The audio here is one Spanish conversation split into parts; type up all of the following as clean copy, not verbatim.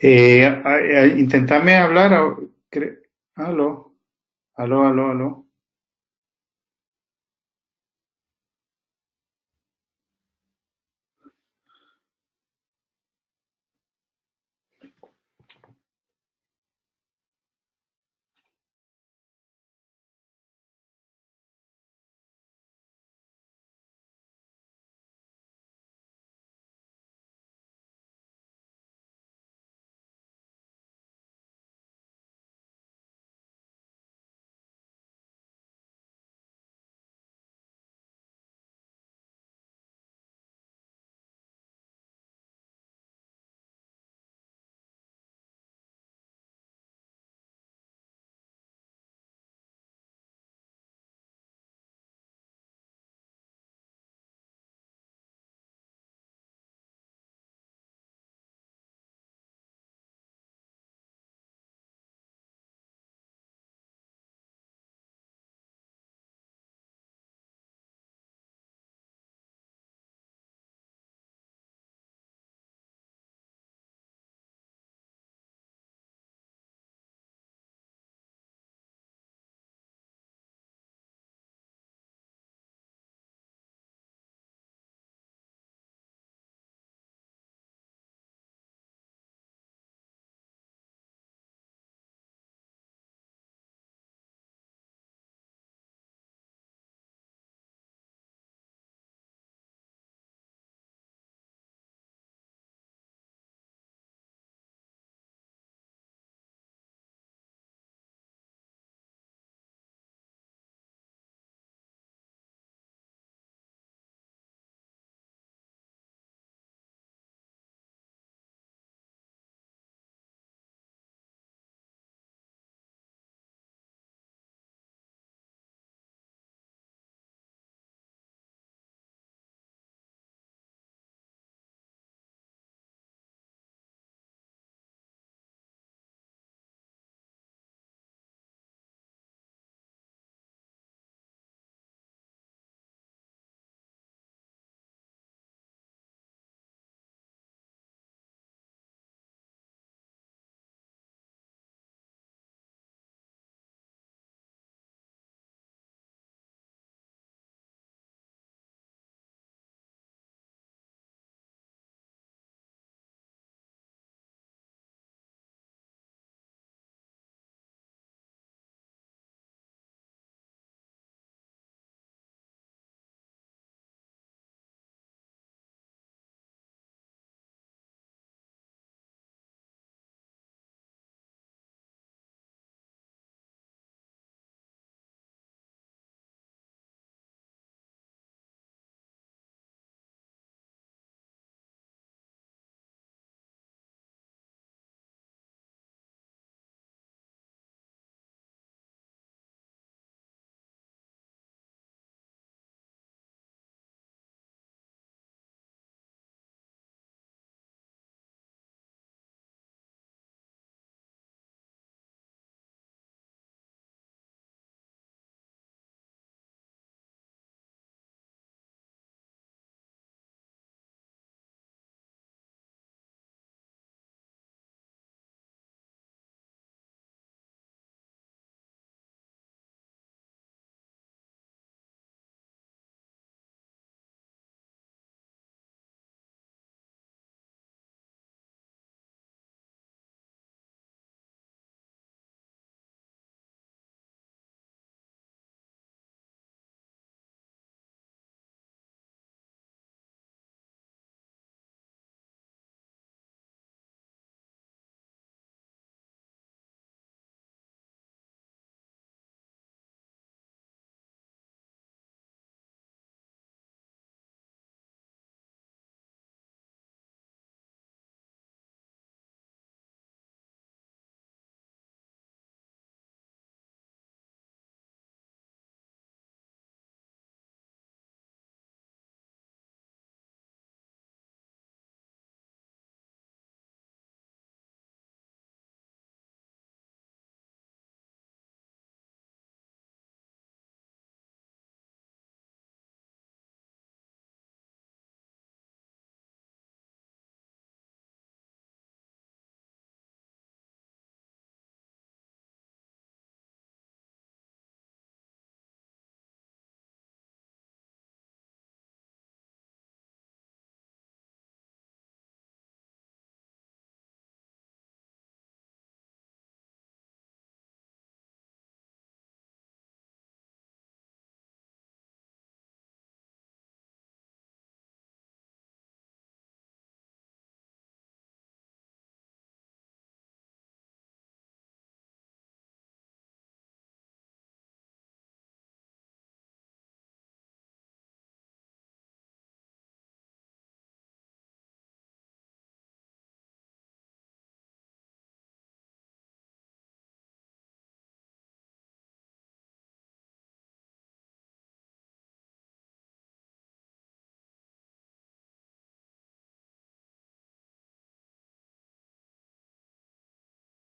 Intentame hablar. Aló, aló, aló, aló.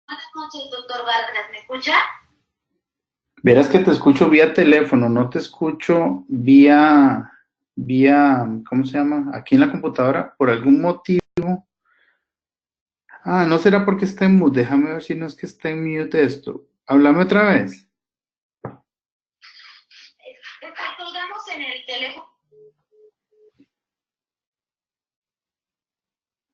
Buenas noches, doctor Vargas, ¿me escucha? Verás que te escucho vía teléfono, no te escucho ¿cómo se llama? Aquí en la computadora, por algún motivo. Ah, no será porque está en mute, déjame ver si no es que está en mute esto. Háblame otra vez. Colgamos en el teléfono.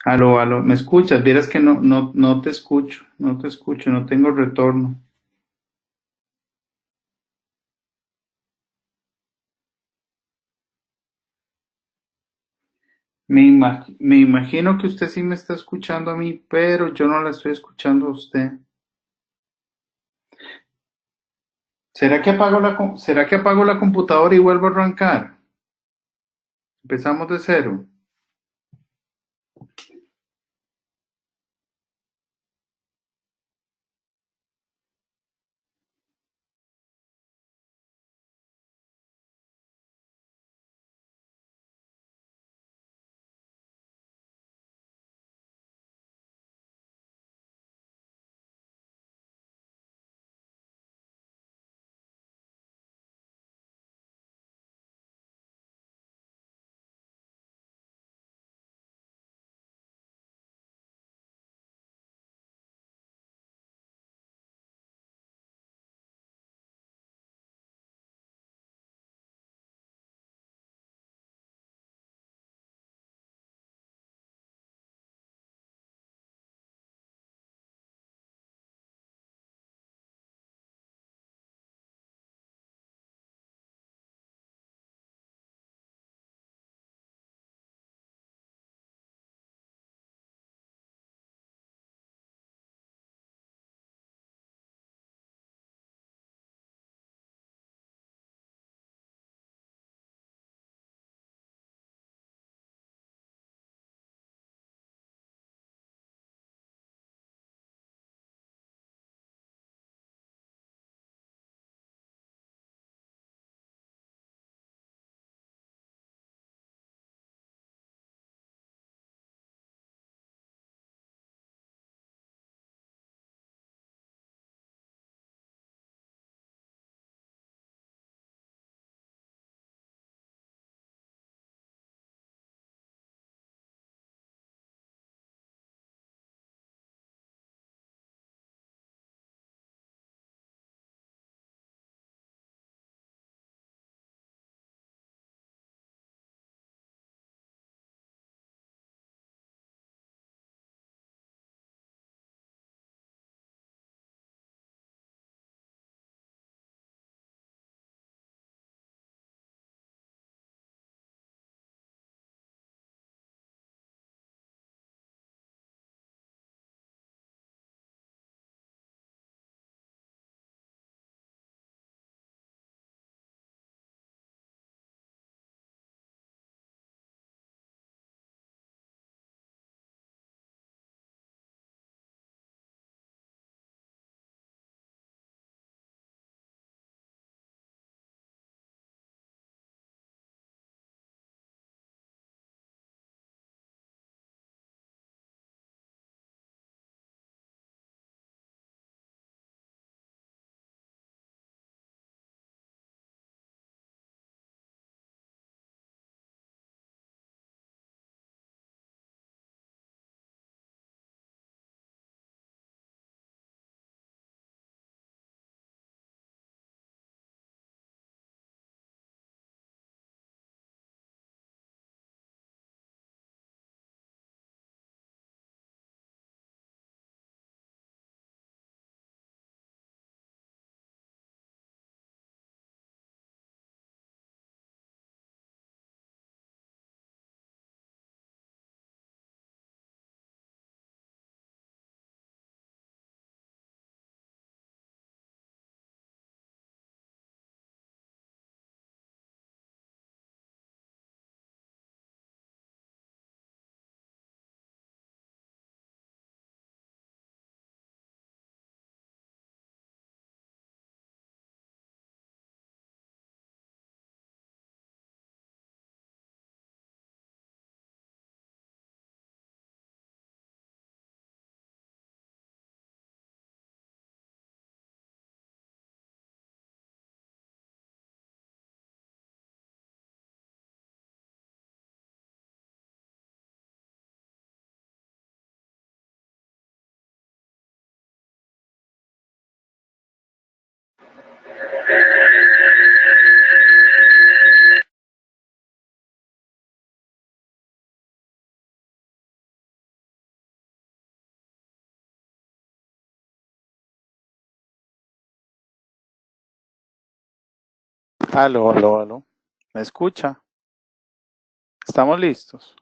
Aló, aló, ¿me escuchas? Vieras que no te escucho, no te escucho, no tengo retorno. Me imagino que usted sí me está escuchando a mí, pero yo no la estoy escuchando a usted. ¿Será que apago la computadora y vuelvo a arrancar? Empezamos de cero. Aló, aló, aló. ¿Me escucha? ¿Estamos listos?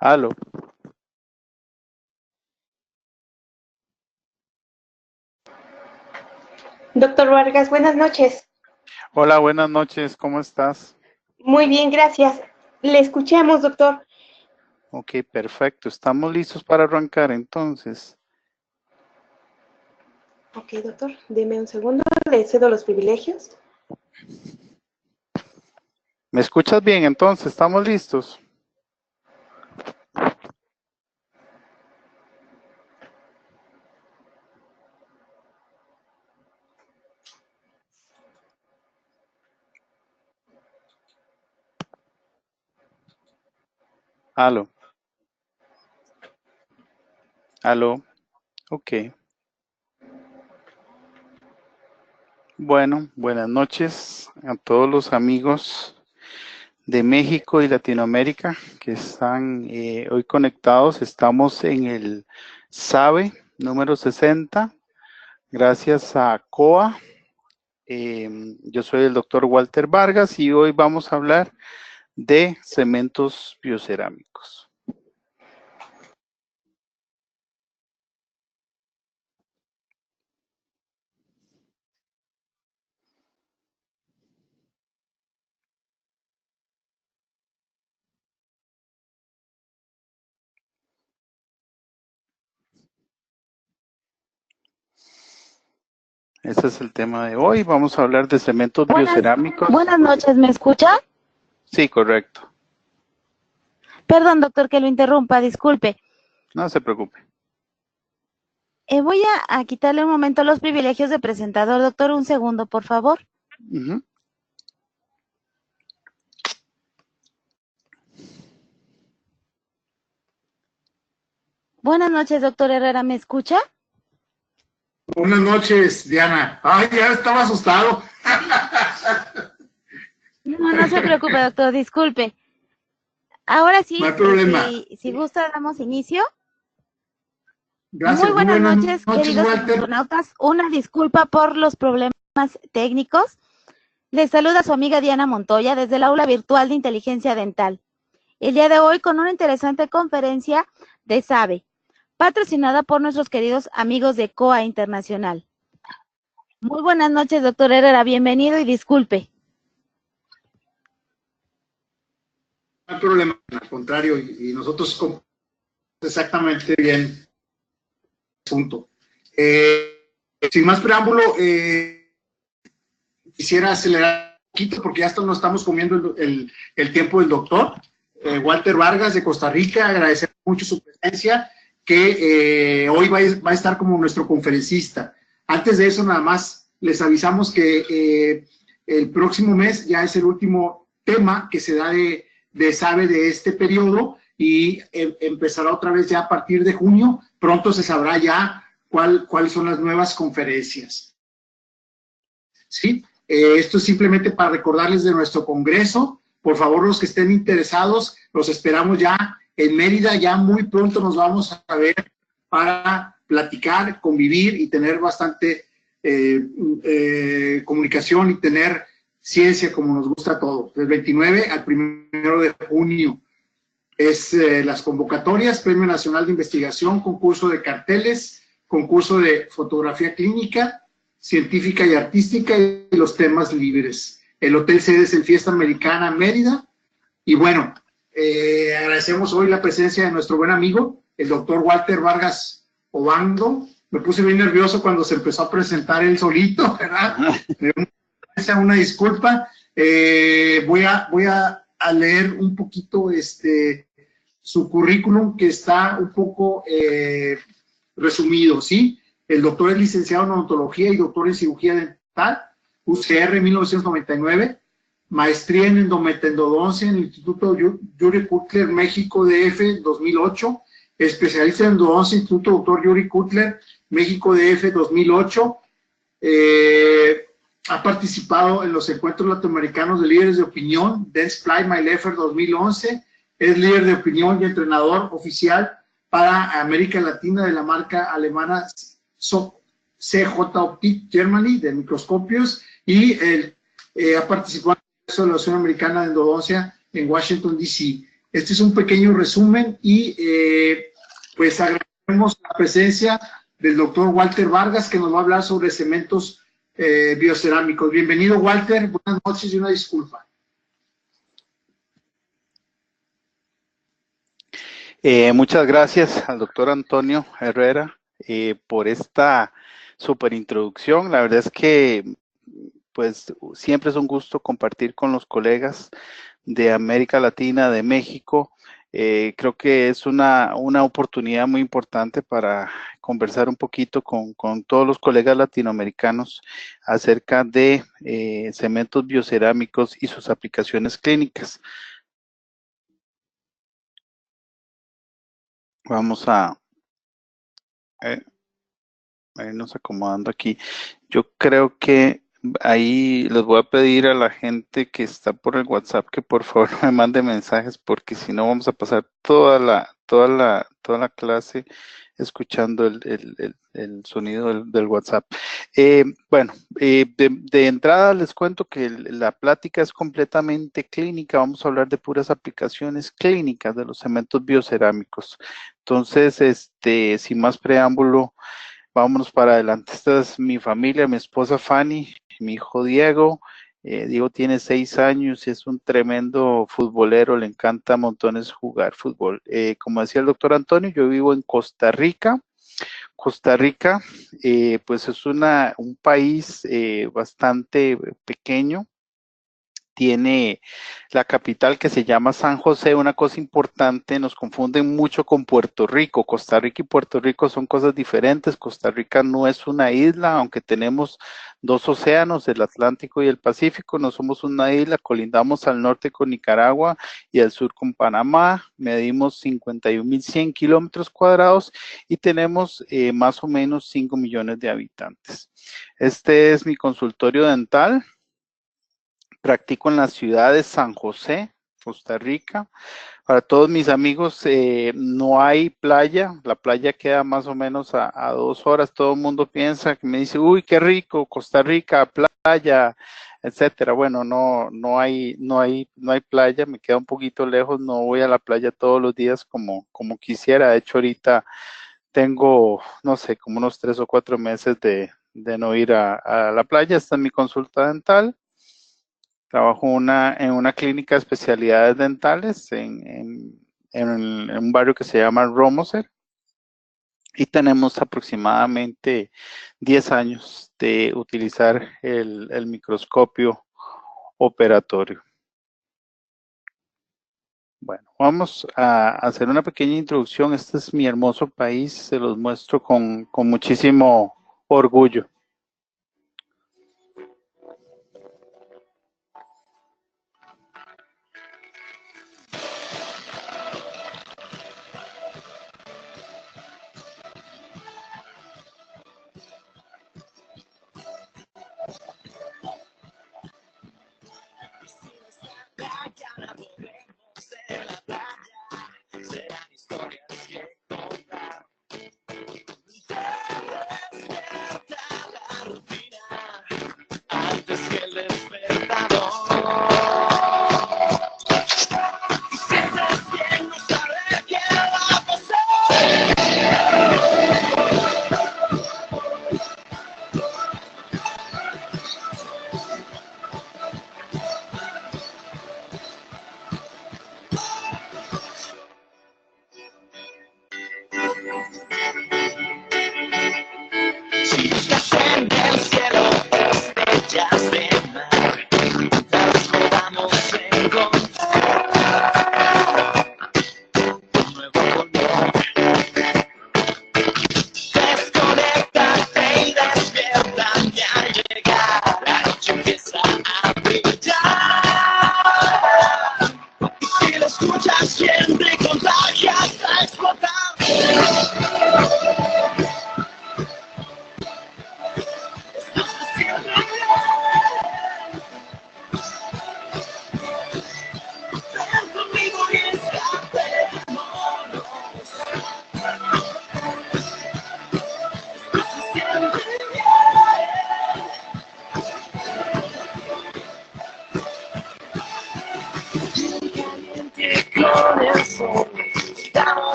Aló. Doctor Vargas, buenas noches. Hola, buenas noches. ¿Cómo estás? Muy bien, gracias. Le escuchamos, doctor. Ok, perfecto. Estamos listos para arrancar entonces. Ok, doctor, deme un segundo. Le cedo los privilegios. ¿Me escuchas bien entonces? ¿Estamos listos? Aló. Aló. Ok. Bueno, buenas noches a todos los amigos de México y Latinoamérica que están hoy conectados. Estamos en el SABE número 60, gracias a COA. Yo soy el doctor Walter Vargas y hoy vamos a hablar de cementos biocerámicos. Ese es el tema de hoy. Vamos a hablar de cementos biocerámicos. Buenas noches, ¿me escucha? Sí, correcto. Perdón, doctor, que lo interrumpa, disculpe. No se preocupe. Voy a quitarle un momento los privilegios de presentador. Doctor, un segundo, por favor. Uh-huh. Buenas noches, doctor Herrera, ¿me escucha? Buenas noches, Diana. Ay, ya estaba asustado. No se preocupe, doctor, disculpe. Ahora sí, No hay problema. si gusta, damos inicio. Gracias. Muy buenas noches, queridos Walter. astronautas. Una disculpa por los problemas técnicos. Les saluda su amiga Diana Montoya desde el aula virtual de inteligencia dental. El día de hoy con una interesante conferencia de SABE, patrocinada por nuestros queridos amigos de COA Internacional. Muy buenas noches, doctor Herrera, bienvenido y disculpe. No hay problema, al contrario, y nosotros exactamente bien. Punto. Sin más preámbulo, quisiera acelerar un poquito porque ya nos estamos comiendo el tiempo del doctor. Walter Vargas de Costa Rica, agradecer mucho su presencia, que hoy va a estar como nuestro conferencista. Antes de eso, nada más les avisamos que el próximo mes ya es el último tema que se da de SABE de este periodo y empezará otra vez ya a partir de junio. Pronto se sabrá ya cuáles son las nuevas conferencias. ¿Sí? Esto es simplemente para recordarles de nuestro congreso. Por favor, los que estén interesados, los esperamos ya en Mérida. Ya muy pronto nos vamos a ver para platicar, convivir y tener bastante comunicación y tener ciencia como nos gusta a todos. Del 29 al 1 de junio es las convocatorias: Premio Nacional de Investigación, concurso de carteles, concurso de fotografía clínica, científica y artística y los temas libres. El hotel sede es el Fiesta Americana Mérida. Y bueno, agradecemos hoy la presencia de nuestro buen amigo, el doctor Walter Vargas Obando. Me puse bien nervioso cuando se empezó a presentar él solito, ¿verdad? Una disculpa. Voy a leer un poquito su currículum, que está un poco resumido, ¿sí? El doctor es licenciado en odontología y doctor en cirugía dental, UCR 1999, maestría en endodoncia en el Instituto Yuri Cutler, México DF 2008, especialista en endodoncia, Instituto Dr. Yuri Cutler, México DF 2008. Ha participado en los encuentros latinoamericanos de líderes de opinión, Dance Fly My Lefer 2011, es líder de opinión y entrenador oficial para América Latina de la marca alemana CJ Optik Germany de microscopios y ha participado en la Asociación Americana de Endodoncia en Washington, D.C. Este es un pequeño resumen y pues agradecemos la presencia del doctor Walter Vargas, que nos va a hablar sobre cementos biocerámicos. Bienvenido, Walter. Buenas noches y una disculpa. Muchas gracias al doctor Antonio Herrera por esta super introducción. La verdad es que pues siempre es un gusto compartir con los colegas de América Latina, de México. Creo que es una oportunidad muy importante para conversar un poquito con todos los colegas latinoamericanos acerca de cementos biocerámicos y sus aplicaciones clínicas. Vamos a irnos acomodando aquí. Yo creo que ahí les voy a pedir a la gente que está por el WhatsApp que por favor me mande mensajes, porque si no vamos a pasar toda la clase escuchando el sonido del WhatsApp. Bueno, de entrada les cuento que la plática es completamente clínica. Vamos a hablar de puras aplicaciones clínicas de los cementos biocerámicos. Entonces, sin más preámbulo, vámonos para adelante. Esta es mi familia, mi esposa Fanny, mi hijo Diego. Diego tiene 6 años y es un tremendo futbolero, le encanta montones jugar fútbol. Como decía el doctor Antonio, yo vivo en Costa Rica. Costa Rica, pues es un país bastante pequeño. Tiene la capital que se llama San José. Una cosa importante, nos confunden mucho con Puerto Rico. Costa Rica y Puerto Rico son cosas diferentes. Costa Rica no es una isla, aunque tenemos 2 océanos, el Atlántico y el Pacífico. No somos una isla, colindamos al norte con Nicaragua y al sur con Panamá. Medimos 51.100 kilómetros cuadrados y tenemos más o menos 5 millones de habitantes. Este es mi consultorio dental. Practico en la ciudad de San José, Costa Rica. Para todos mis amigos, no hay playa. La playa queda más o menos a 2 horas. Todo el mundo piensa que me dice, uy, qué rico, Costa Rica, playa, etcétera. Bueno, no hay playa. Me queda un poquito lejos. No voy a la playa todos los días como quisiera. De hecho, ahorita tengo, no sé, como unos 3 o 4 meses de no ir a la playa. Esta es mi consulta dental. Trabajo en una clínica de especialidades dentales en un barrio que se llama Romoser y tenemos aproximadamente 10 años de utilizar el microscopio operatorio. Bueno, vamos a hacer una pequeña introducción. Este es mi hermoso país, se los muestro con muchísimo orgullo.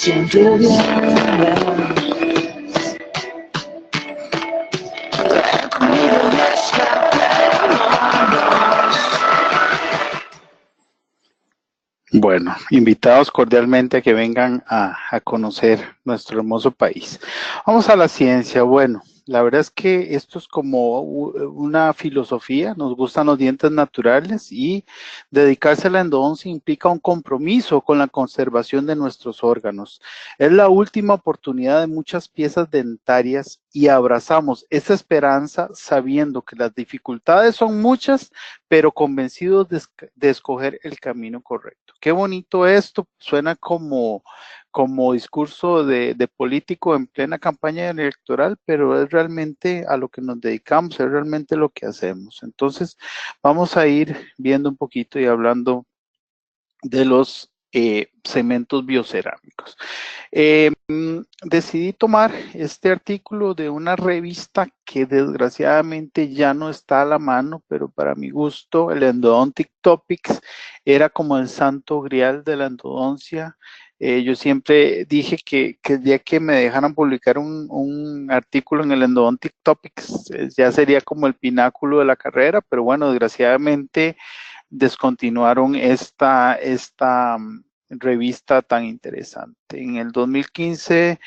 siempre vienes. Bueno, invitados cordialmente a que vengan a conocer nuestro hermoso país. Vamos a la ciencia. Bueno, la verdad es que esto es como una filosofía, nos gustan los dientes naturales y dedicarse a la endodoncia implica un compromiso con la conservación de nuestros órganos. Es la última oportunidad de muchas piezas dentarias y abrazamos esa esperanza sabiendo que las dificultades son muchas, pero convencidos de escoger el camino correcto. Qué bonito esto, suena como discurso de político en plena campaña electoral, pero es realmente a lo que nos dedicamos, es realmente lo que hacemos. Entonces, vamos a ir viendo un poquito y hablando de los cementos biocerámicos. Decidí tomar este artículo de una revista que desgraciadamente ya no está a la mano, pero para mi gusto el Endodontic Topics era como el santo grial de la endodoncia. Yo siempre dije que el día que me dejaran publicar un artículo en el Endodontic Topics ya sería como el pináculo de la carrera, pero bueno, desgraciadamente descontinuaron esta revista tan interesante. En el 2015,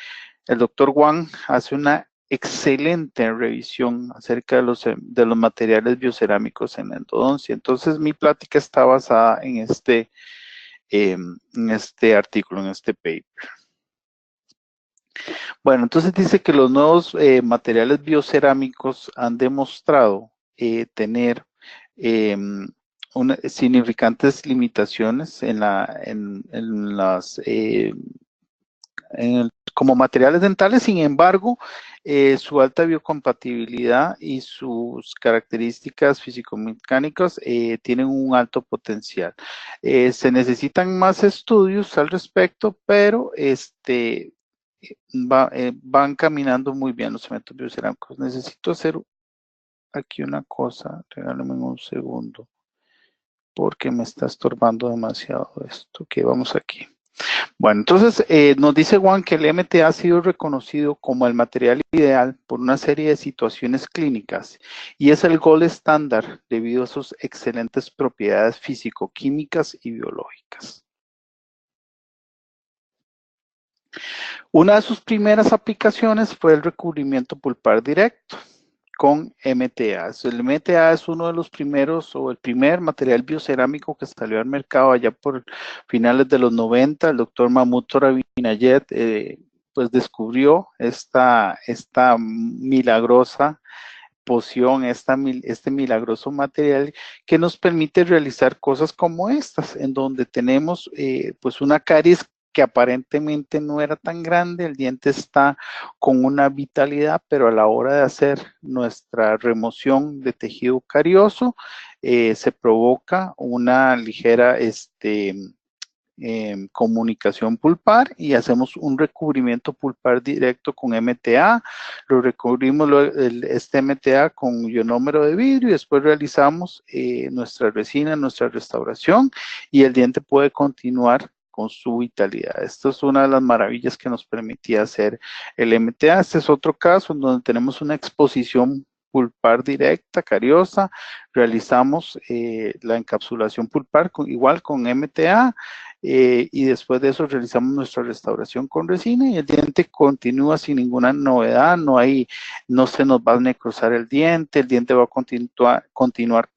el doctor Wang hace una excelente revisión acerca de los materiales biocerámicos en la endodoncia. Entonces, mi plática está basada en este artículo, en este paper. Bueno, entonces dice que los nuevos materiales biocerámicos han demostrado tener significantes limitaciones como materiales dentales. Sin embargo, su alta biocompatibilidad y sus características físico-mecánicas tienen un alto potencial. Se necesitan más estudios al respecto, pero van caminando muy bien los cementos biocerámicos. Necesito hacer aquí una cosa, regálame un segundo, porque me está estorbando demasiado esto. Ok, vamos aquí. Bueno, entonces nos dice Juan que el MTA ha sido reconocido como el material ideal por una serie de situaciones clínicas y es el gold estándar debido a sus excelentes propiedades físico-químicas y biológicas. Una de sus primeras aplicaciones fue el recubrimiento pulpar directo con MTA. El MTA es uno de los primeros o el primer material biocerámico que salió al mercado allá por finales de los 90. El doctor Mahmoud Torabinayet pues descubrió esta milagrosa poción, este milagroso material que nos permite realizar cosas como estas, en donde tenemos pues una caries que aparentemente no era tan grande, el diente está con una vitalidad, pero a la hora de hacer nuestra remoción de tejido carioso, se provoca una ligera comunicación pulpar y hacemos un recubrimiento pulpar directo con MTA, lo recubrimos este MTA con ionómero de vidrio y después realizamos nuestra resina, nuestra restauración y el diente puede continuar con su vitalidad. Esto es una de las maravillas que nos permitía hacer el MTA. Este es otro caso en donde tenemos una exposición pulpar directa, cariosa, realizamos la encapsulación pulpar igual con MTA y después de eso realizamos nuestra restauración con resina y el diente continúa sin ninguna novedad, no se nos va a necrosar el diente va a continuar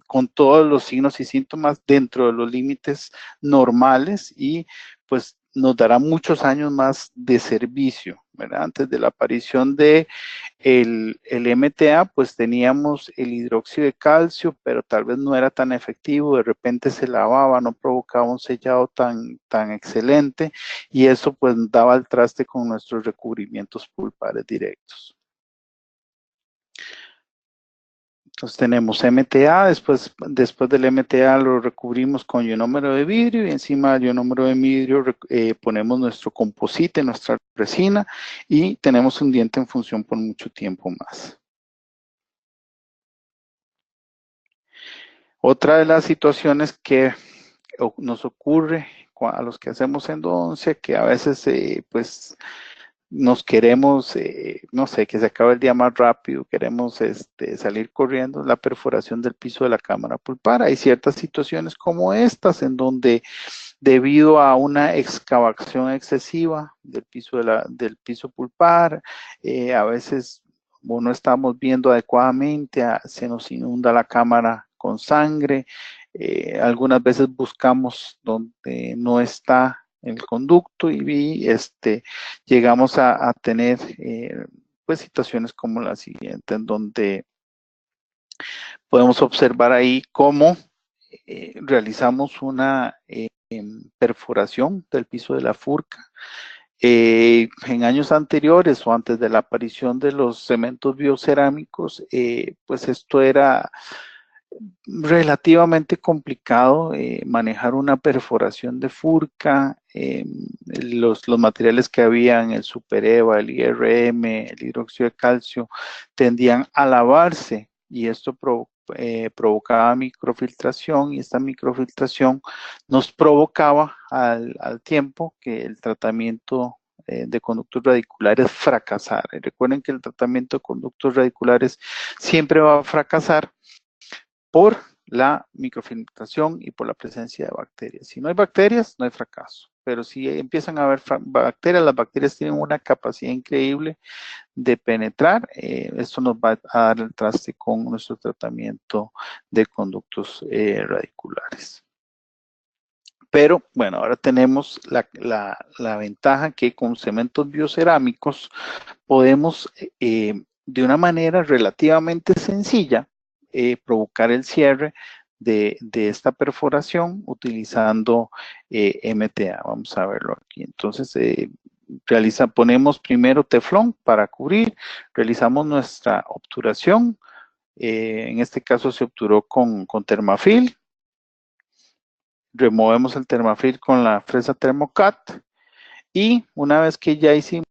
con todos los signos y síntomas dentro de los límites normales y pues nos dará muchos años más de servicio, ¿verdad? Antes de la aparición de el MTA, pues teníamos el hidróxido de calcio, pero tal vez no era tan efectivo, de repente se lavaba, no provocaba un sellado tan excelente, y eso pues daba el traste con nuestros recubrimientos pulpares directos. Entonces tenemos MTA, después del MTA lo recubrimos con ionómero de vidrio y encima del ionómero de vidrio ponemos nuestro composite, nuestra resina y tenemos un diente en función por mucho tiempo más. Otra de las situaciones que nos ocurre a los que hacemos endodoncia, que a veces pues nos queremos, no sé, que se acabe el día más rápido, queremos salir corriendo, la perforación del piso de la cámara pulpar. Hay ciertas situaciones como estas en donde debido a una excavación excesiva del piso pulpar, a veces o no estamos viendo adecuadamente, se nos inunda la cámara con sangre, algunas veces buscamos donde no está el conducto y llegamos a tener pues situaciones como la siguiente, en donde podemos observar ahí cómo realizamos una perforación del piso de la furca. En años anteriores o antes de la aparición de los cementos biocerámicos, pues esto era relativamente complicado manejar una perforación de furca. Los materiales que habían, el Super-EVA, el IRM, el hidróxido de calcio, tendían a lavarse y esto provocaba microfiltración, y esta microfiltración nos provocaba al tiempo que el tratamiento de conductos radiculares fracasara. Y recuerden que el tratamiento de conductos radiculares siempre va a fracasar por la microfiltración y por la presencia de bacterias. Si no hay bacterias, no hay fracaso. Pero si empiezan a haber bacterias, las bacterias tienen una capacidad increíble de penetrar. Esto nos va a dar el traste con nuestro tratamiento de conductos radiculares. Pero bueno, ahora tenemos la ventaja que con cementos biocerámicos podemos de una manera relativamente sencilla provocar el cierre de esta perforación utilizando MTA. Vamos a verlo aquí. Entonces, ponemos primero teflón para cubrir, realizamos nuestra obturación. En este caso se obturó con Thermafil. Removemos el Thermafil con la fresa Thermocat. Y una vez que ya hicimos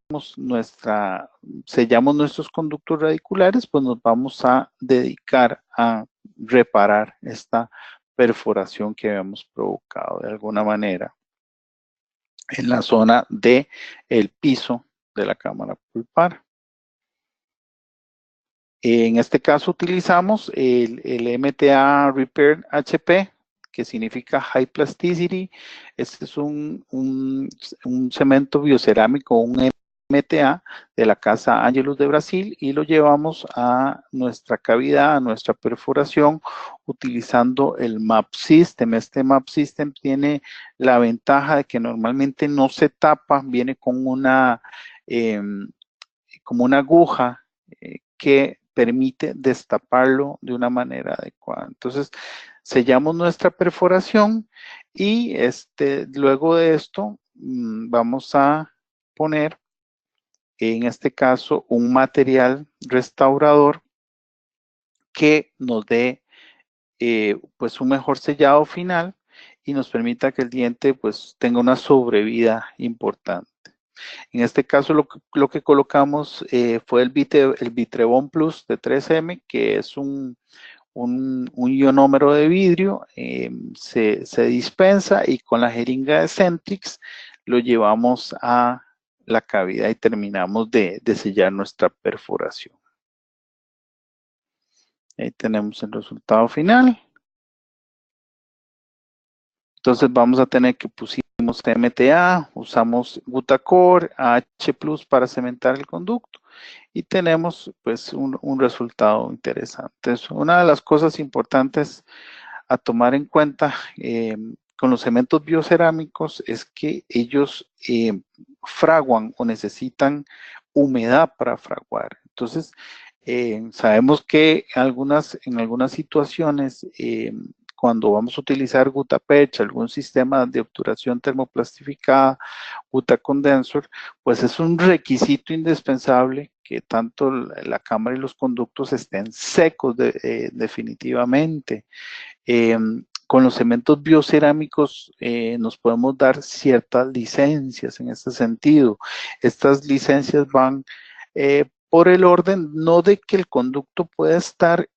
sellamos nuestros conductos radiculares, pues nos vamos a dedicar a reparar esta perforación que habíamos provocado de alguna manera en la zona del piso de la cámara pulpar. En este caso utilizamos el MTA Repair HP, que significa High Plasticity. Este es un cemento biocerámico, un MTA de la casa Angelus de Brasil, y lo llevamos a nuestra cavidad, a nuestra perforación, utilizando el MAP System. Este MAP System tiene la ventaja de que normalmente no se tapa, viene con como una aguja que permite destaparlo de una manera adecuada. Entonces, sellamos nuestra perforación y luego de esto vamos a poner, en este caso, un material restaurador que nos dé pues un mejor sellado final y nos permita que el diente pues tenga una sobrevida importante. En este caso lo que colocamos fue el Vitrebond Plus de 3M, que es un ionómero de vidrio, se dispensa y con la jeringa de Centrix lo llevamos a la cavidad y terminamos de sellar nuestra perforación. Ahí tenemos el resultado final. Entonces vamos a tener que pusimos MTA, usamos Gutacor, H+ para cementar el conducto y tenemos pues un resultado interesante. Una de las cosas importantes a tomar en cuenta con los cementos biocerámicos es que ellos fraguan o necesitan humedad para fraguar. Entonces sabemos que en algunas situaciones cuando vamos a utilizar Gutapetch, algún sistema de obturación termoplastificada, Gutacondensor, pues es un requisito indispensable que tanto la cámara y los conductos estén secos definitivamente. Con los cementos biocerámicos nos podemos dar ciertas licencias en este sentido. Estas licencias van por el orden, no de que el conducto pueda estar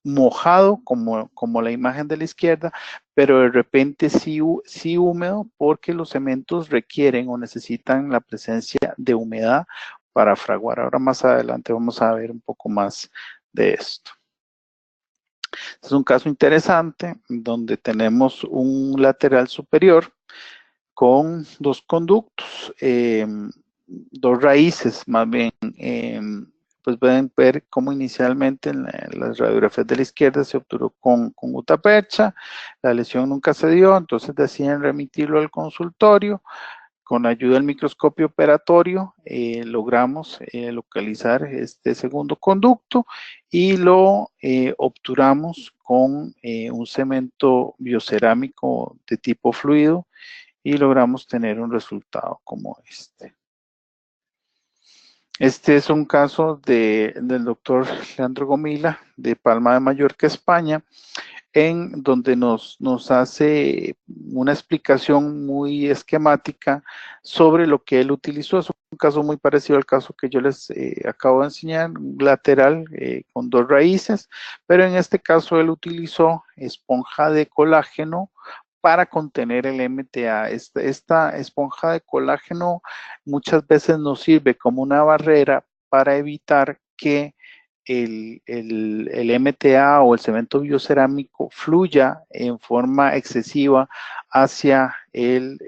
mojado como la imagen de la izquierda, pero de repente sí húmedo, porque los cementos requieren o necesitan la presencia de humedad para fraguar. Ahora más adelante vamos a ver un poco más de esto. Este es un caso interesante donde tenemos un lateral superior con dos conductos, dos raíces más bien. Pues pueden ver cómo inicialmente en las radiografías de la izquierda se obturó con gutapercha, la lesión nunca se dio, entonces deciden remitirlo al consultorio. Con ayuda del microscopio operatorio logramos localizar este segundo conducto y lo obturamos con un cemento biocerámico de tipo fluido y logramos tener un resultado como este. Este es un caso del doctor Leandro Gomila de Palma de Mallorca, España, en donde nos hace una explicación muy esquemática sobre lo que él utilizó. Es un caso muy parecido al caso que yo les acabo de enseñar, un lateral con dos raíces, pero en este caso él utilizó esponja de colágeno para contener el MTA. Esta esponja de colágeno muchas veces nos sirve como una barrera para evitar que el MTA o el cemento biocerámico fluya en forma excesiva hacia el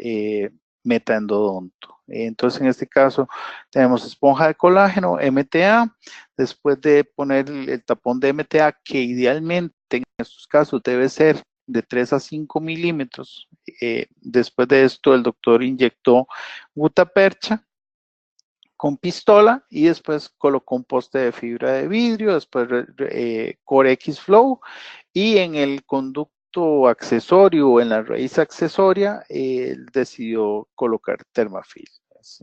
metaendodonto. Entonces, en este caso, tenemos esponja de colágeno, MTA, después de poner el tapón de MTA, que idealmente en estos casos debe ser de 3 a 5 milímetros. Después de esto, el doctor inyectó gutapercha con pistola y después colocó un poste de fibra de vidrio, después Core X Flow, y en el conducto accesorio o en la raíz accesoria él decidió colocar Thermafil. Es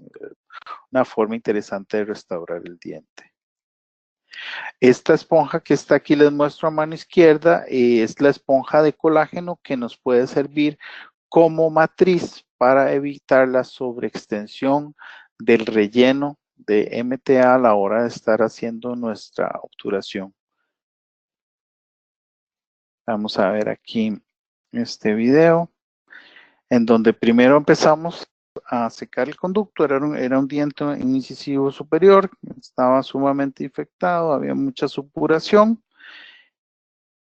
una forma interesante de restaurar el diente. Esta esponja que está aquí, les muestro a mano izquierda, es la esponja de colágeno que nos puede servir como matriz para evitar la sobreextensión del relleno de MTA a la hora de estar haciendo nuestra obturación. Vamos a ver aquí este video, en donde primero empezamos a secar el conducto. Era un diente incisivo superior, estaba sumamente infectado, había mucha supuración.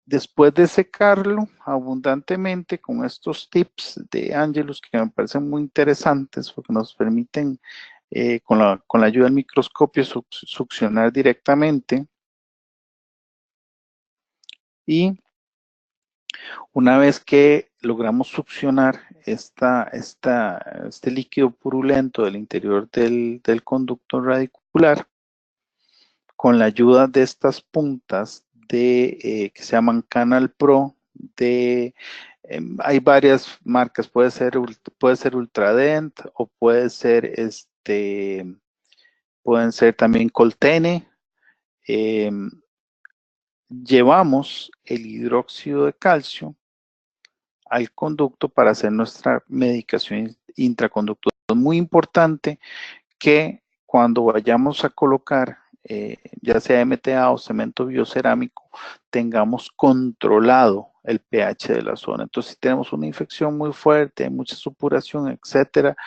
Después de secarlo abundantemente con estos tips de Angelus que me parecen muy interesantes porque nos permiten con la ayuda del microscopio succionar directamente, y una vez que logramos succionar este líquido purulento del interior del conducto radicular, con la ayuda de estas puntas que se llaman Canal Pro, hay varias marcas, puede ser Ultradent o puede ser pueden ser también Coltene. Llevamos el hidróxido de calcio al conducto para hacer nuestra medicación intraconductual. Es muy importante que cuando vayamos a colocar ya sea MTA o cemento biocerámico, tengamos controlado el pH de la zona. Entonces, si tenemos una infección muy fuerte, hay mucha supuración, etcétera,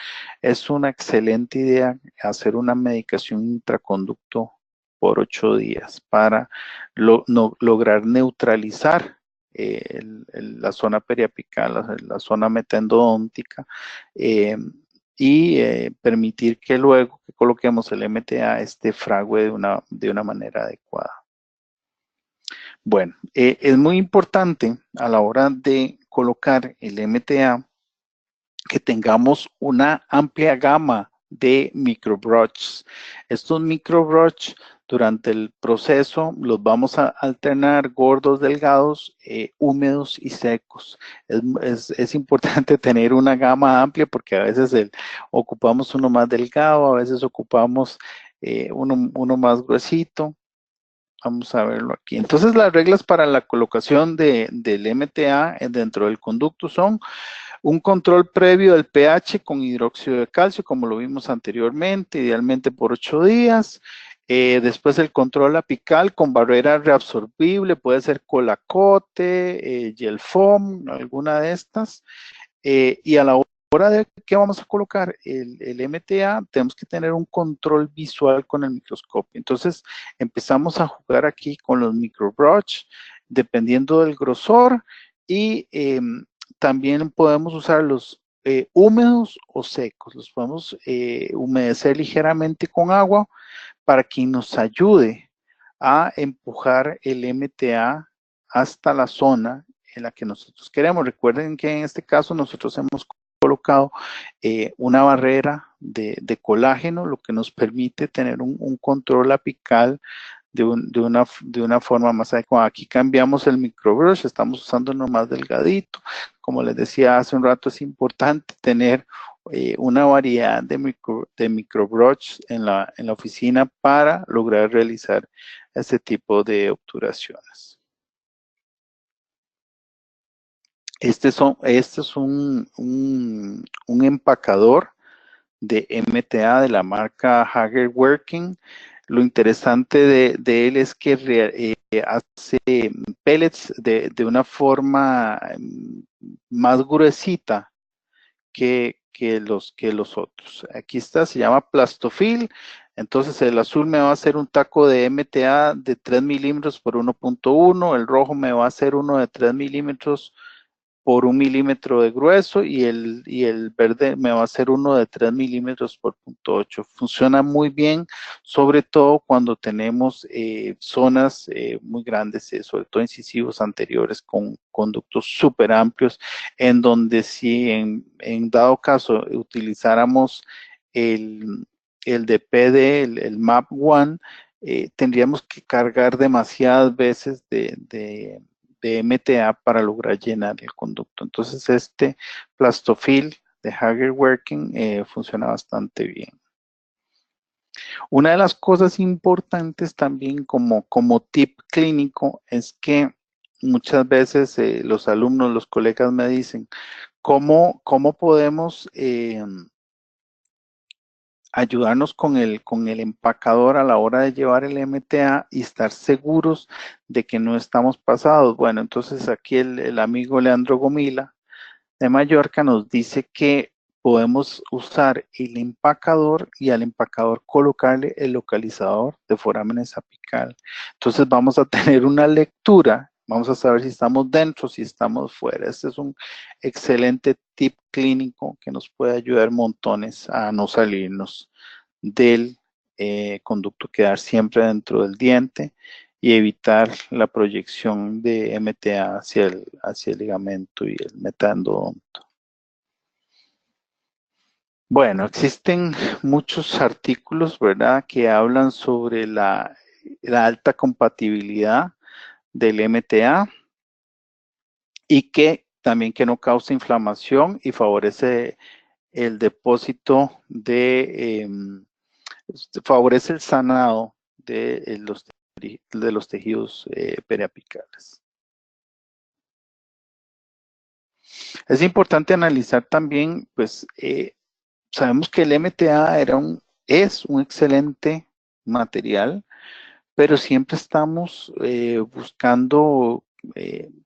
es una excelente idea hacer una medicación intraconducto por 8 días para lograr neutralizar la zona periapical, la zona metaendodóntica, y permitir que luego que coloquemos el MTA frague de una manera adecuada. Bueno, es muy importante a la hora de colocar el MTA que tengamos una amplia gama de microbroches. Estos microbroches durante el proceso los vamos a alternar gordos, delgados, húmedos y secos. Es importante tener una gama amplia porque a veces ocupamos uno más delgado, a veces ocupamos uno más gruesito. Vamos a verlo aquí. Entonces las reglas para la colocación del MTA dentro del conducto son un control previo del pH con hidróxido de calcio, como lo vimos anteriormente, idealmente por 8 días. Después el control apical con barrera reabsorbible, puede ser Colacote, Gel Foam, alguna de estas. Y a la hora de que vamos a colocar el MTA, tenemos que tener un control visual con el microscopio. Entonces empezamos a jugar aquí con los microbrush, dependiendo del grosor, y también podemos usar los húmedos o secos. Los podemos humedecer ligeramente con agua para que nos ayude a empujar el MTA hasta la zona en la que nosotros queremos. Recuerden que en este caso nosotros hemos colocado una barrera de colágeno, lo que nos permite tener un control apical de una forma más adecuada. Aquí cambiamos el microbrush, estamos usando uno más delgadito. Como les decía hace un rato, es importante tener una variedad de microbrush en la oficina para lograr realizar este tipo de obturaciones. Este es un empacador de MTA de la marca Hager Working. Lo interesante de él es que hace pellets de una forma más gruesita que los otros. Aquí está, se llama Plastofil. Entonces el azul me va a hacer un taco de MTA de 3 milímetros por 1.1, el rojo me va a hacer uno de 3 milímetros por 1 milímetro de grueso y el verde me va a hacer uno de 3 milímetros por 0.8. Funciona muy bien, sobre todo cuando tenemos zonas muy grandes, sobre todo incisivos anteriores con conductos súper amplios, en donde si en dado caso utilizáramos el de PD, el MAP 1, tendríamos que cargar demasiadas veces de MTA para lograr llenar el conducto. Entonces este Plastofil de Hager Working funciona bastante bien. Una de las cosas importantes también como tip clínico es que muchas veces los alumnos, los colegas me dicen, ¿cómo podemos ayudarnos con el empacador a la hora de llevar el MTA y estar seguros de que no estamos pasados? Bueno, entonces aquí el amigo Leandro Gomila de Mallorca nos dice que podemos usar el empacador y al empacador colocarle el localizador de forámenes apical. Entonces vamos a tener una lectura, vamos a saber si estamos dentro, si estamos fuera. Este es un excelente tip clínico que nos puede ayudar montones a no salirnos del conducto, quedar siempre dentro del diente y evitar la proyección de MTA hacia el ligamento y el metaendodonto. Bueno, existen muchos artículos, ¿verdad?, que hablan sobre la alta compatibilidad del MTA y que también que no causa inflamación y favorece el depósito favorece el sanado de los tejidos periapicales. Es importante analizar también, pues, sabemos que el MTA es un excelente material, pero siempre estamos buscando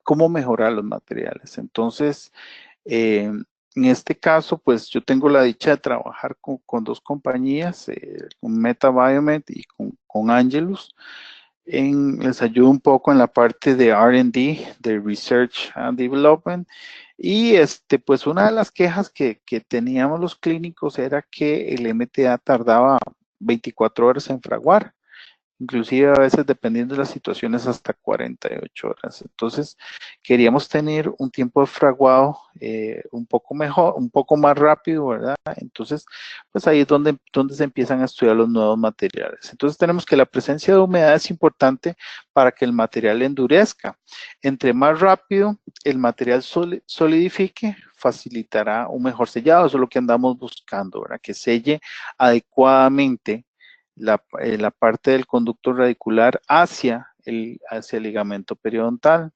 cómo mejorar los materiales. Entonces, en este caso, pues yo tengo la dicha de trabajar con dos compañías, con MetaBiomed y con Angelus. Les ayudo un poco en la parte de R&D, de Research and Development. Y pues una de las quejas que teníamos los clínicos era que el MTA tardaba 24 horas en fraguar. Inclusive a veces, dependiendo de las situaciones, hasta 48 horas. Entonces, queríamos tener un tiempo de fraguado un poco mejor, un poco más rápido, ¿verdad? Entonces, pues ahí es donde se empiezan a estudiar los nuevos materiales. Entonces, tenemos que la presencia de humedad es importante para que el material endurezca. Entre más rápido el material solidifique, facilitará un mejor sellado. Eso es lo que andamos buscando, ¿verdad? Que selle adecuadamente la parte del conducto radicular hacia el ligamento periodontal.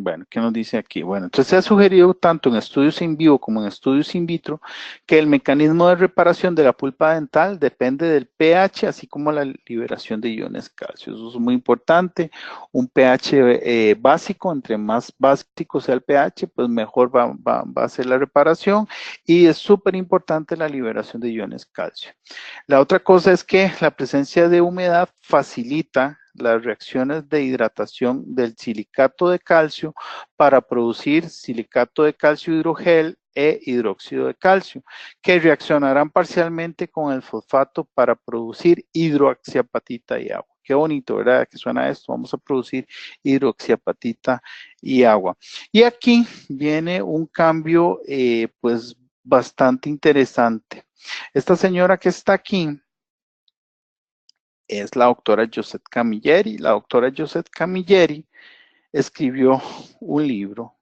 Bueno, ¿qué nos dice aquí? Bueno, entonces se ha sugerido tanto en estudios in vivo como en estudios in vitro que el mecanismo de reparación de la pulpa dental depende del pH, así como la liberación de iones calcio. Eso es muy importante. Un pH básico, entre más básico sea el pH, pues mejor va a ser la reparación. Y es súper importante la liberación de iones calcio. La otra cosa es que la presencia de humedad facilita las reacciones de hidratación del silicato de calcio para producir silicato de calcio hidrogel e hidróxido de calcio, que reaccionarán parcialmente con el fosfato para producir hidroxiapatita y agua. Qué bonito, ¿verdad? Que suena esto. Vamos a producir hidroxiapatita y agua. Y aquí viene un cambio, pues, bastante interesante. Esta señora que está aquí es la doctora Josette Camilleri. La doctora Josette Camilleri escribió un libro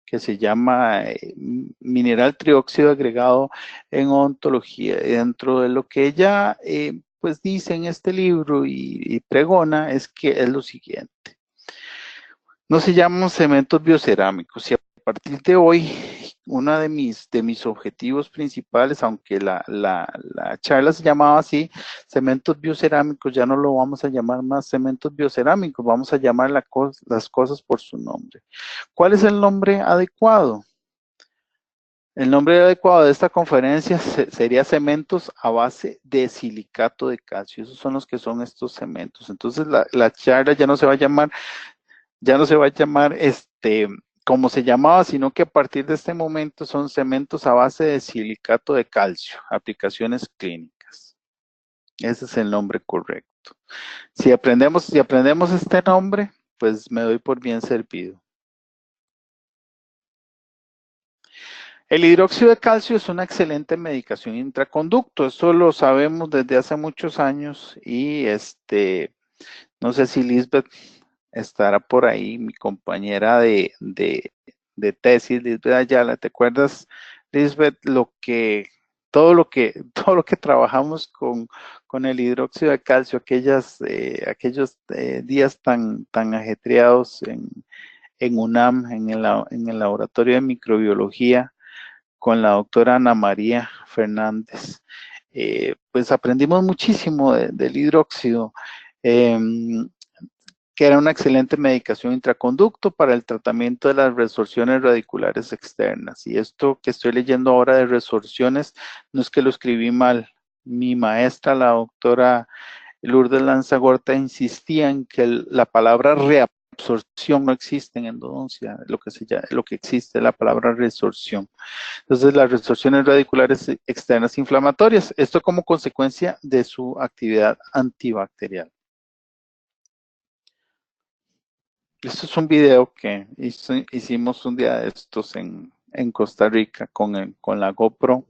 que se llama Mineral Trióxido Agregado en Ontología. Dentro de lo que ella pues dice en este libro y pregona es que es lo siguiente. No se llaman cementos biocerámicos y a partir de hoy uno de mis objetivos principales, aunque la charla se llamaba así, cementos biocerámicos, ya no lo vamos a llamar más cementos biocerámicos, vamos a llamar las cosas por su nombre. ¿Cuál es el nombre adecuado? El nombre adecuado de esta conferencia sería cementos a base de silicato de calcio. Esos son los que son estos cementos. Entonces la charla ya no se va a llamar como se llamaba, sino que a partir de este momento son cementos a base de silicato de calcio, aplicaciones clínicas. Ese es el nombre correcto. Si aprendemos este nombre, pues me doy por bien servido. El hidróxido de calcio es una excelente medicación intraconducto. Esto lo sabemos desde hace muchos años y no sé si Lisbeth estará por ahí, mi compañera de tesis, Lisbeth Ayala. ¿Te acuerdas, Lisbeth, todo lo que trabajamos con el hidróxido de calcio, aquellos días tan ajetreados en UNAM, en el laboratorio de microbiología, con la doctora Ana María Fernández? Pues aprendimos muchísimo del hidróxido. Que era una excelente medicación intraconducto para el tratamiento de las resorciones radiculares externas. Y esto que estoy leyendo ahora de resorciones, no es que lo escribí mal. Mi maestra, la doctora Lourdes Lanzagorta, insistía en que la palabra reabsorción no existe en endodoncia, lo que existe es la palabra resorción. Entonces, las resorciones radiculares externas inflamatorias, esto como consecuencia de su actividad antibacterial. Esto es un video que hicimos un día de estos en Costa Rica con la GoPro.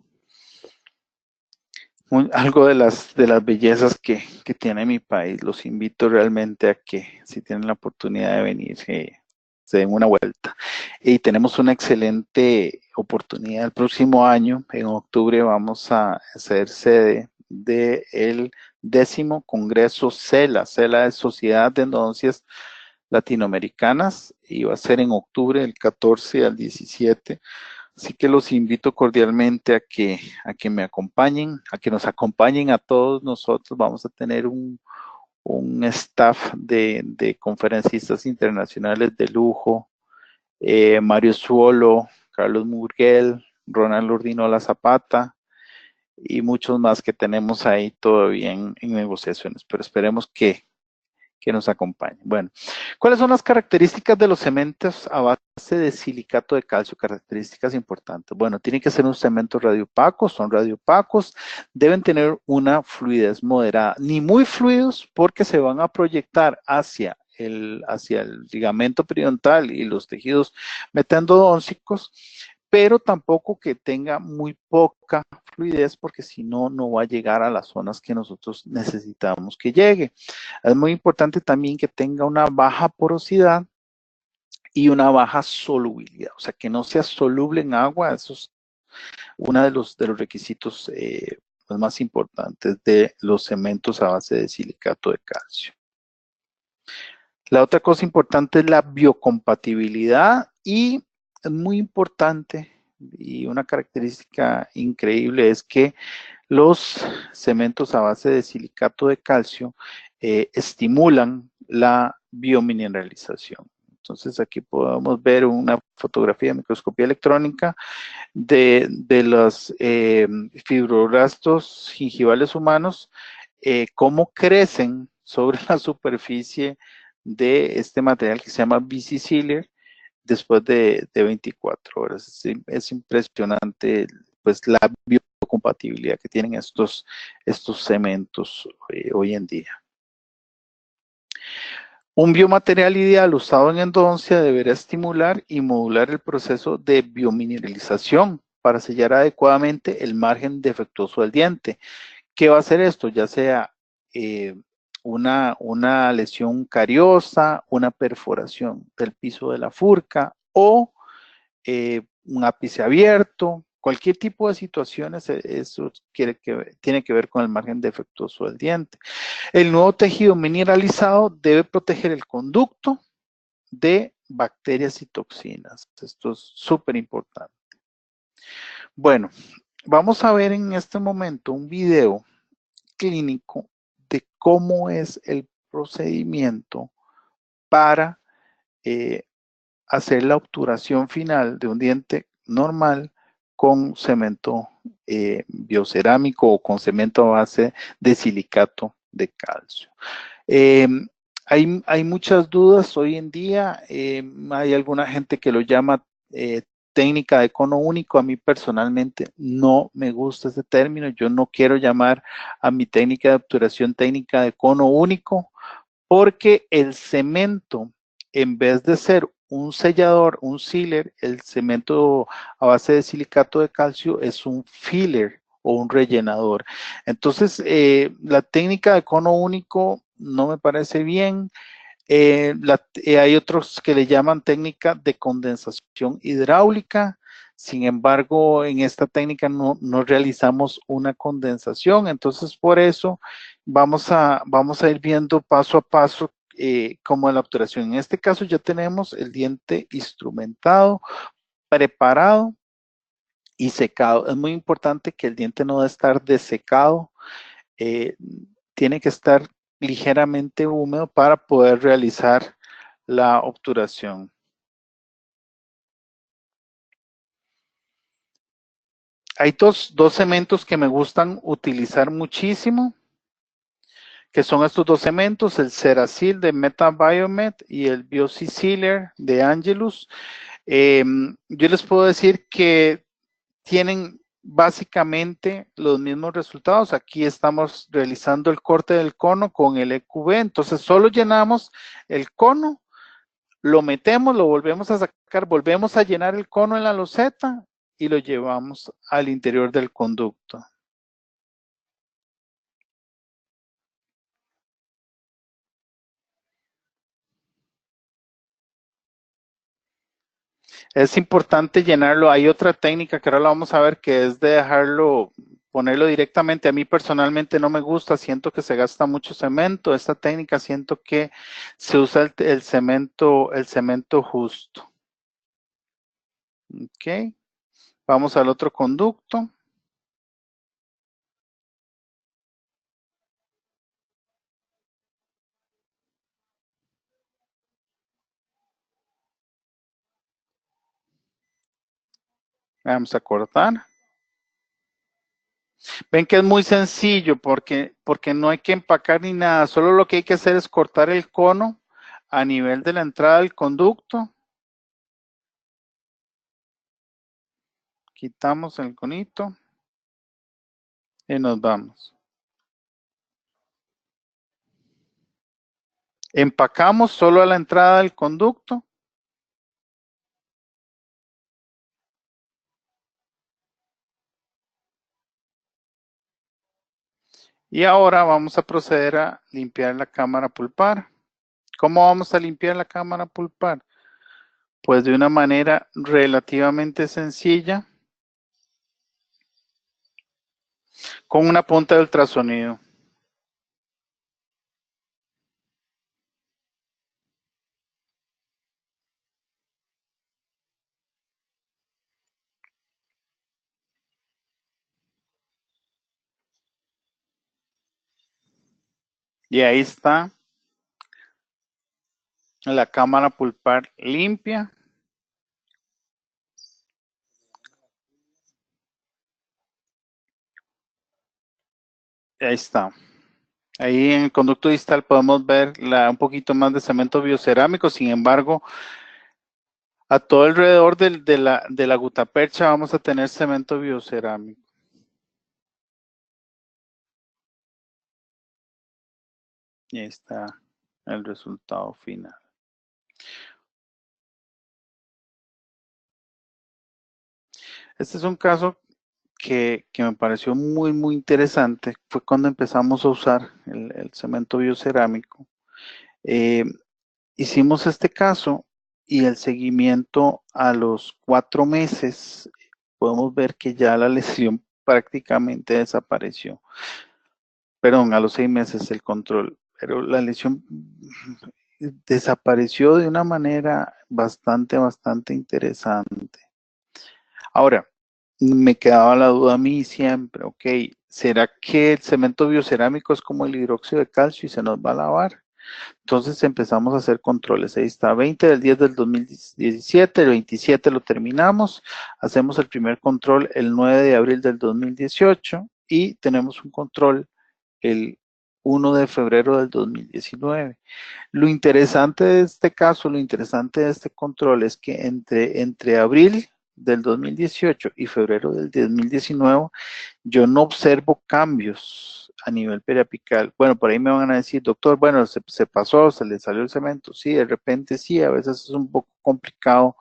Algo de las bellezas que tiene mi país. Los invito realmente a que, si tienen la oportunidad de venir, se den una vuelta. Y tenemos una excelente oportunidad. El próximo año, en octubre, vamos a hacer sede del 10º Congreso CELA. CELA es Sociedad de Endodoncias Latinoamericanas, y va a ser en octubre del 14 al 17. Así que los invito cordialmente a que me acompañen, a que nos acompañen a todos nosotros. Vamos a tener un staff de conferencistas internacionales de lujo. Mario Suolo, Carlos Murguel, Ronald Urdinola Zapata y muchos más que tenemos ahí todavía en negociaciones, pero esperemos que nos acompañen. Bueno, ¿cuáles son las características de los cementos a base de silicato de calcio? Características importantes. Bueno, tienen que ser un cemento radioopacos, son radioopacos, deben tener una fluidez moderada, ni muy fluidos porque se van a proyectar hacia el ligamento periodontal y los tejidos metaendodóncicos, pero tampoco que tenga muy poca fluidez, porque si no, no va a llegar a las zonas que nosotros necesitamos que llegue. Es muy importante también que tenga una baja porosidad y una baja solubilidad, o sea, que no sea soluble en agua. Eso es uno de los requisitos los más importantes de los cementos a base de silicato de calcio. La otra cosa importante es la biocompatibilidad y es muy importante y una característica increíble es que los cementos a base de silicato de calcio estimulan la biomineralización. Entonces aquí podemos ver una fotografía de microscopía electrónica de los fibroblastos gingivales humanos, cómo crecen sobre la superficie de este material que se llama BC Sealer después de 24 horas. Es impresionante pues la biocompatibilidad que tienen estos cementos hoy en día. Un biomaterial ideal usado en endodoncia deberá estimular y modular el proceso de biomineralización para sellar adecuadamente el margen defectuoso del diente. ¿Qué va a hacer esto? Ya sea una lesión cariosa, una perforación del piso de la furca o un ápice abierto, cualquier tipo de situaciones, eso tiene que ver con el margen defectuoso del diente. El nuevo tejido mineralizado debe proteger el conducto de bacterias y toxinas. Esto es súper importante. Bueno, vamos a ver en este momento un video clínico de cómo es el procedimiento para hacer la obturación final de un diente normal con cemento biocerámico o con cemento a base de silicato de calcio. Hay muchas dudas hoy en día. Hay alguna gente que lo llama técnica de cono único. A mí personalmente no me gusta ese término. Yo no quiero llamar a mi técnica de obturación técnica de cono único porque el cemento, en vez de ser un sellador, un sealer, el cemento a base de silicato de calcio es un filler o un rellenador. Entonces, la técnica de cono único no me parece bien. Hay otros que le llaman técnica de condensación hidráulica. Sin embargo, en esta técnica no realizamos una condensación. Entonces, por eso vamos a ir viendo paso a paso cómo es la obturación. En este caso ya tenemos el diente instrumentado, preparado y secado. Es muy importante que el diente no debe estar desecado. Tiene que estar ligeramente húmedo para poder realizar la obturación. Hay dos cementos que me gustan utilizar muchísimo, que son estos dos cementos, el Cerasil de MetaBiomed y el Biosi Sealer de Angelus. Yo les puedo decir que tienen básicamente los mismos resultados. Aquí estamos realizando el corte del cono con el EQB, entonces solo llenamos el cono, lo metemos, lo volvemos a sacar, volvemos a llenar el cono en la loseta y lo llevamos al interior del conducto. Es importante llenarlo. Hay otra técnica que ahora la vamos a ver, que es de dejarlo, ponerlo directamente. A mí personalmente no me gusta, siento que se gasta mucho cemento. Esta técnica siento que se usa el cemento justo. Ok. Vamos al otro conducto. Vamos a cortar. Ven que es muy sencillo porque no hay que empacar ni nada. Solo lo que hay que hacer es cortar el cono a nivel de la entrada del conducto. Quitamos el conito y nos vamos. Empacamos solo a la entrada del conducto. Y ahora vamos a proceder a limpiar la cámara pulpar. ¿Cómo vamos a limpiar la cámara pulpar? Pues de una manera relativamente sencilla, con una punta de ultrasonido. Y ahí está la cámara pulpar limpia. Ahí está. Ahí en el conducto distal podemos ver un poquito más de cemento biocerámico. Sin embargo, a todo alrededor de la gutapercha vamos a tener cemento biocerámico. Y ahí está el resultado final. Este es un caso que me pareció muy interesante. Fue cuando empezamos a usar el cemento biocerámico. Hicimos este caso y el seguimiento a los 4 meses, podemos ver que ya la lesión prácticamente desapareció. Perdón, a los 6 meses el control, pero la lesión desapareció de una manera bastante interesante. Ahora, me quedaba la duda a mí siempre, ok, ¿será que el cemento biocerámico es como el hidróxido de calcio y se nos va a lavar? Entonces empezamos a hacer controles. Ahí está, 20 del 10 del 2017, el 27 lo terminamos. Hacemos el primer control el 9 de abril del 2018 y tenemos un control el 1 de febrero del 2019. Lo interesante de este caso, lo interesante de este control es que entre abril del 2018 y febrero del 2019, yo no observo cambios a nivel periapical. Bueno, por ahí me van a decir, doctor, bueno, se pasó, se le salió el cemento. Sí, de repente sí, a veces es un poco complicado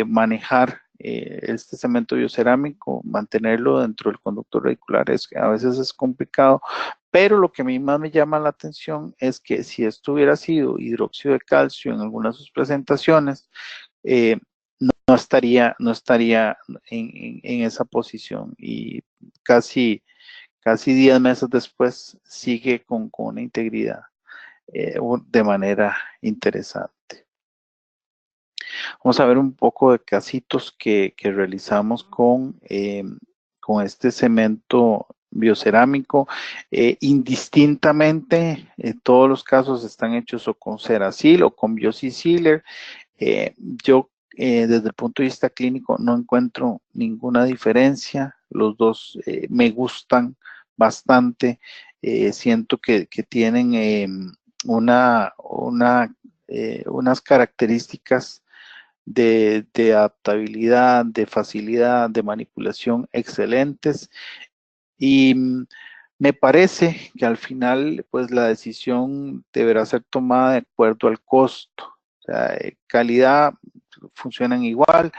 manejar este cemento biocerámico, mantenerlo dentro del conducto radicular, a veces es complicado, pero lo que a mí más me llama la atención es que si esto hubiera sido hidróxido de calcio en algunas de sus presentaciones, no estaría en esa posición y casi 10 meses después sigue con una integridad de manera interesante. Vamos a ver un poco de casitos que realizamos con este cemento biocerámico. Indistintamente, todos los casos están hechos o con Ceracil o con Biosys-Sealer. Yo desde el punto de vista clínico no encuentro ninguna diferencia. Los dos me gustan bastante. Siento que tienen unas características de adaptabilidad, de facilidad, de manipulación excelentes. Y me parece que al final, pues la decisión deberá ser tomada de acuerdo al costo. O sea, calidad funcionan igual,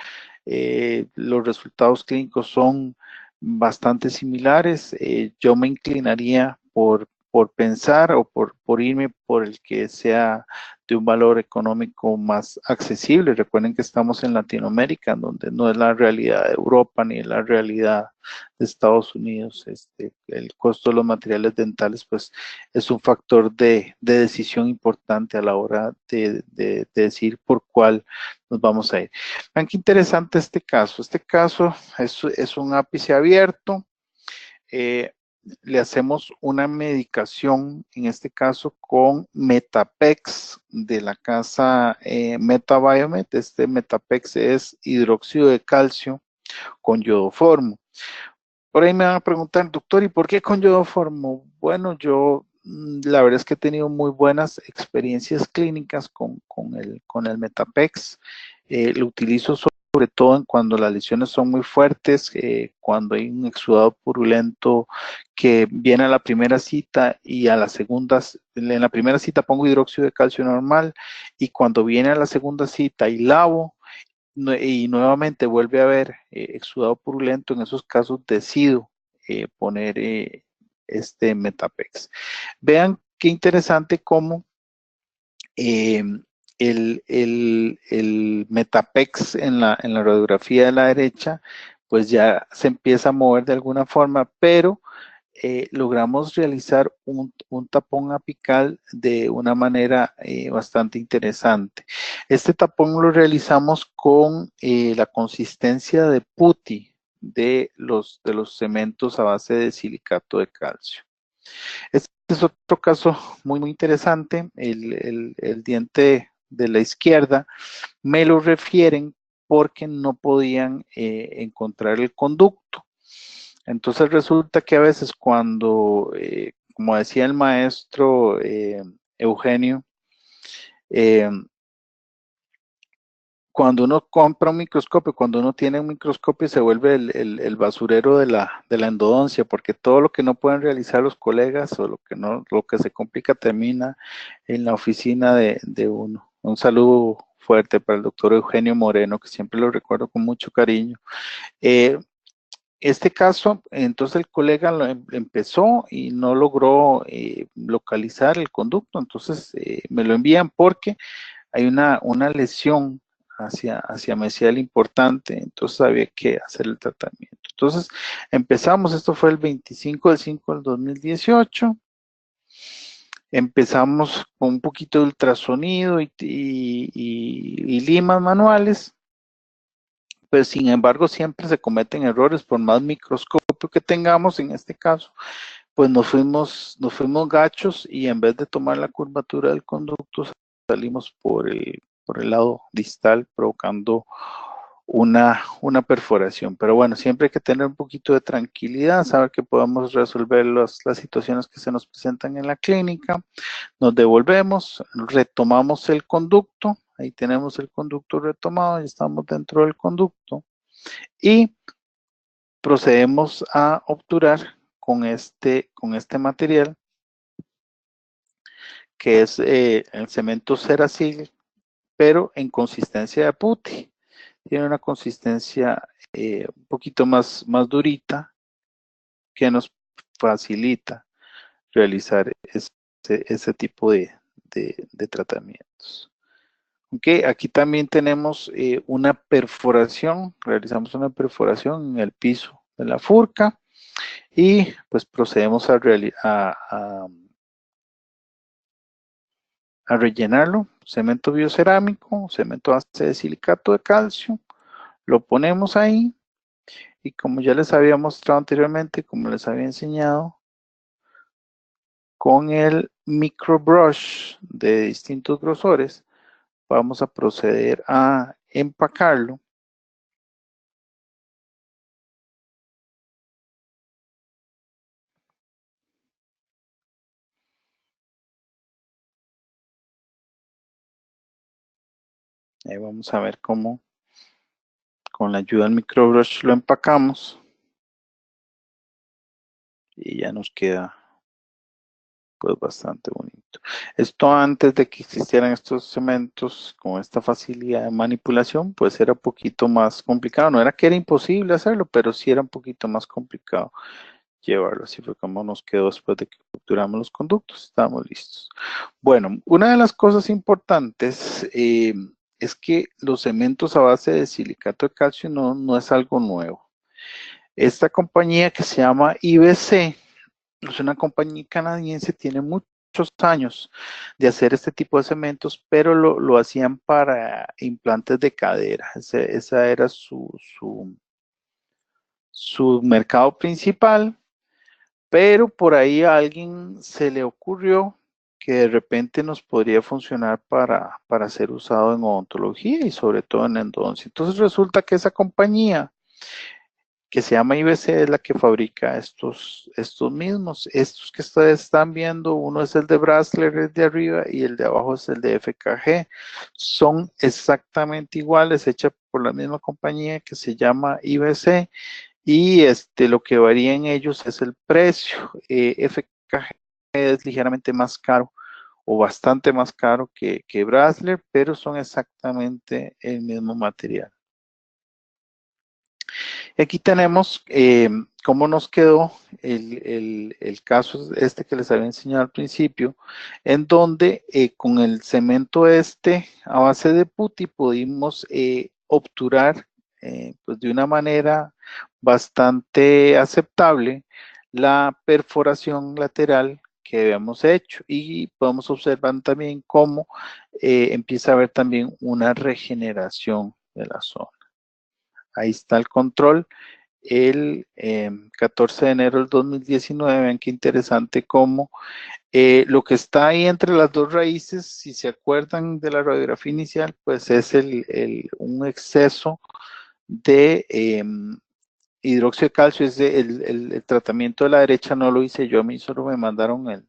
los resultados clínicos son bastante similares. Yo me inclinaría por pensar o por irme por el que sea de un valor económico más accesible. Recuerden que estamos en Latinoamérica, donde no es la realidad de Europa ni es la realidad de Estados Unidos. El costo de los materiales dentales pues es un factor de decisión importante a la hora de decir por cuál nos vamos a ir. Vean qué interesante este caso. Este caso es un ápice abierto. Le hacemos una medicación, en este caso con Metapex de la casa MetaBiomed. Este Metapex es hidróxido de calcio con iodoformo. Por ahí me van a preguntar, doctor, ¿y por qué con iodoformo? Bueno, yo la verdad es que he tenido muy buenas experiencias clínicas con el Metapex. Lo utilizo sobre todo cuando las lesiones son muy fuertes, cuando hay un exudado purulento que viene a la primera cita y a la segunda, en la primera cita pongo hidróxido de calcio normal y cuando viene a la segunda cita y lavo, y nuevamente vuelve a haber exudado purulento, en esos casos decido poner este Metapex. Vean qué interesante cómo el Metapex en la radiografía de la derecha, pues ya se empieza a mover de alguna forma, pero logramos realizar un tapón apical de una manera bastante interesante. Este tapón lo realizamos con la consistencia de putty de los cementos a base de silicato de calcio. Este es otro caso muy interesante. El diente de la izquierda me lo refieren porque no podían encontrar el conducto. Entonces resulta que a veces cuando, como decía el maestro Eugenio, cuando uno compra un microscopio, cuando uno tiene un microscopio se vuelve el basurero de la endodoncia, porque todo lo que no pueden realizar los colegas o lo que se complica termina en la oficina de uno. Un saludo fuerte para el doctor Eugenio Moreno, que siempre lo recuerdo con mucho cariño. Este caso, entonces el colega lo empezó y no logró localizar el conducto, entonces me lo envían porque hay una lesión hacia mesial importante, entonces había que hacer el tratamiento. Entonces empezamos, esto fue el 25 de 5 del 2018, empezamos con un poquito de ultrasonido y limas manuales, pero sin embargo siempre se cometen errores por más microscopio que tengamos, en este caso, pues nos fuimos gachos y en vez de tomar la curvatura del conducto salimos por el lado distal provocando una perforación. Pero bueno, siempre hay que tener un poquito de tranquilidad, saber que podemos resolver las situaciones que se nos presentan en la clínica. Nos devolvemos, retomamos el conducto, ahí tenemos el conducto retomado, ya estamos dentro del conducto y procedemos a obturar con este material que es el cemento Ceracil, pero en consistencia de putty. Tiene una consistencia un poquito más durita que nos facilita realizar ese tipo de tratamientos. Okay, aquí también tenemos una perforación, realizamos una perforación en el piso de la furca y pues procedemos a rellenarlo, cemento biocerámico, cemento base de silicato de calcio, lo ponemos ahí y como ya les había mostrado anteriormente, como les había enseñado, con el microbrush de distintos grosores, vamos a proceder a empacarlo. Ahí vamos a ver cómo con la ayuda del microbrush lo empacamos y ya nos queda pues bastante bonito. Esto antes de que existieran estos cementos con esta facilidad de manipulación, pues era un poquito más complicado. No era que era imposible hacerlo, pero sí era un poquito más complicado llevarlo. Así fue como nos quedó después de que capturamos los conductos. Estábamos listos. Bueno, una de las cosas importantes es que los cementos a base de silicato de calcio no es algo nuevo. Esta compañía que se llama IBC es una compañía canadiense, tiene muchos años de hacer este tipo de cementos, pero lo hacían para implantes de cadera. Esa era su mercado principal, pero por ahí a alguien se le ocurrió que de repente nos podría funcionar para ser usado en odontología y sobre todo en endodoncia. Entonces resulta que esa compañía que se llama IBC es la que fabrica estos mismos. Estos que ustedes están viendo, uno es el de Brasseler, el de arriba, y el de abajo es el de FKG. Son exactamente iguales, hechas por la misma compañía que se llama IBC, y lo que varía en ellos es el precio. FKG es ligeramente más caro o bastante más caro que Brasseler, pero son exactamente el mismo material. Aquí tenemos cómo nos quedó el caso este que les había enseñado al principio, en donde con el cemento a base de putty pudimos obturar pues de una manera bastante aceptable la perforación lateral que habíamos hecho y podemos observar también cómo empieza a haber también una regeneración de la zona. Ahí está el control el 14 de enero del 2019. Vean qué interesante cómo lo que está ahí entre las dos raíces, si se acuerdan de la radiografía inicial, pues es un exceso de hidróxido de calcio. Es el tratamiento de la derecha no lo hice yo, a mí solo me mandaron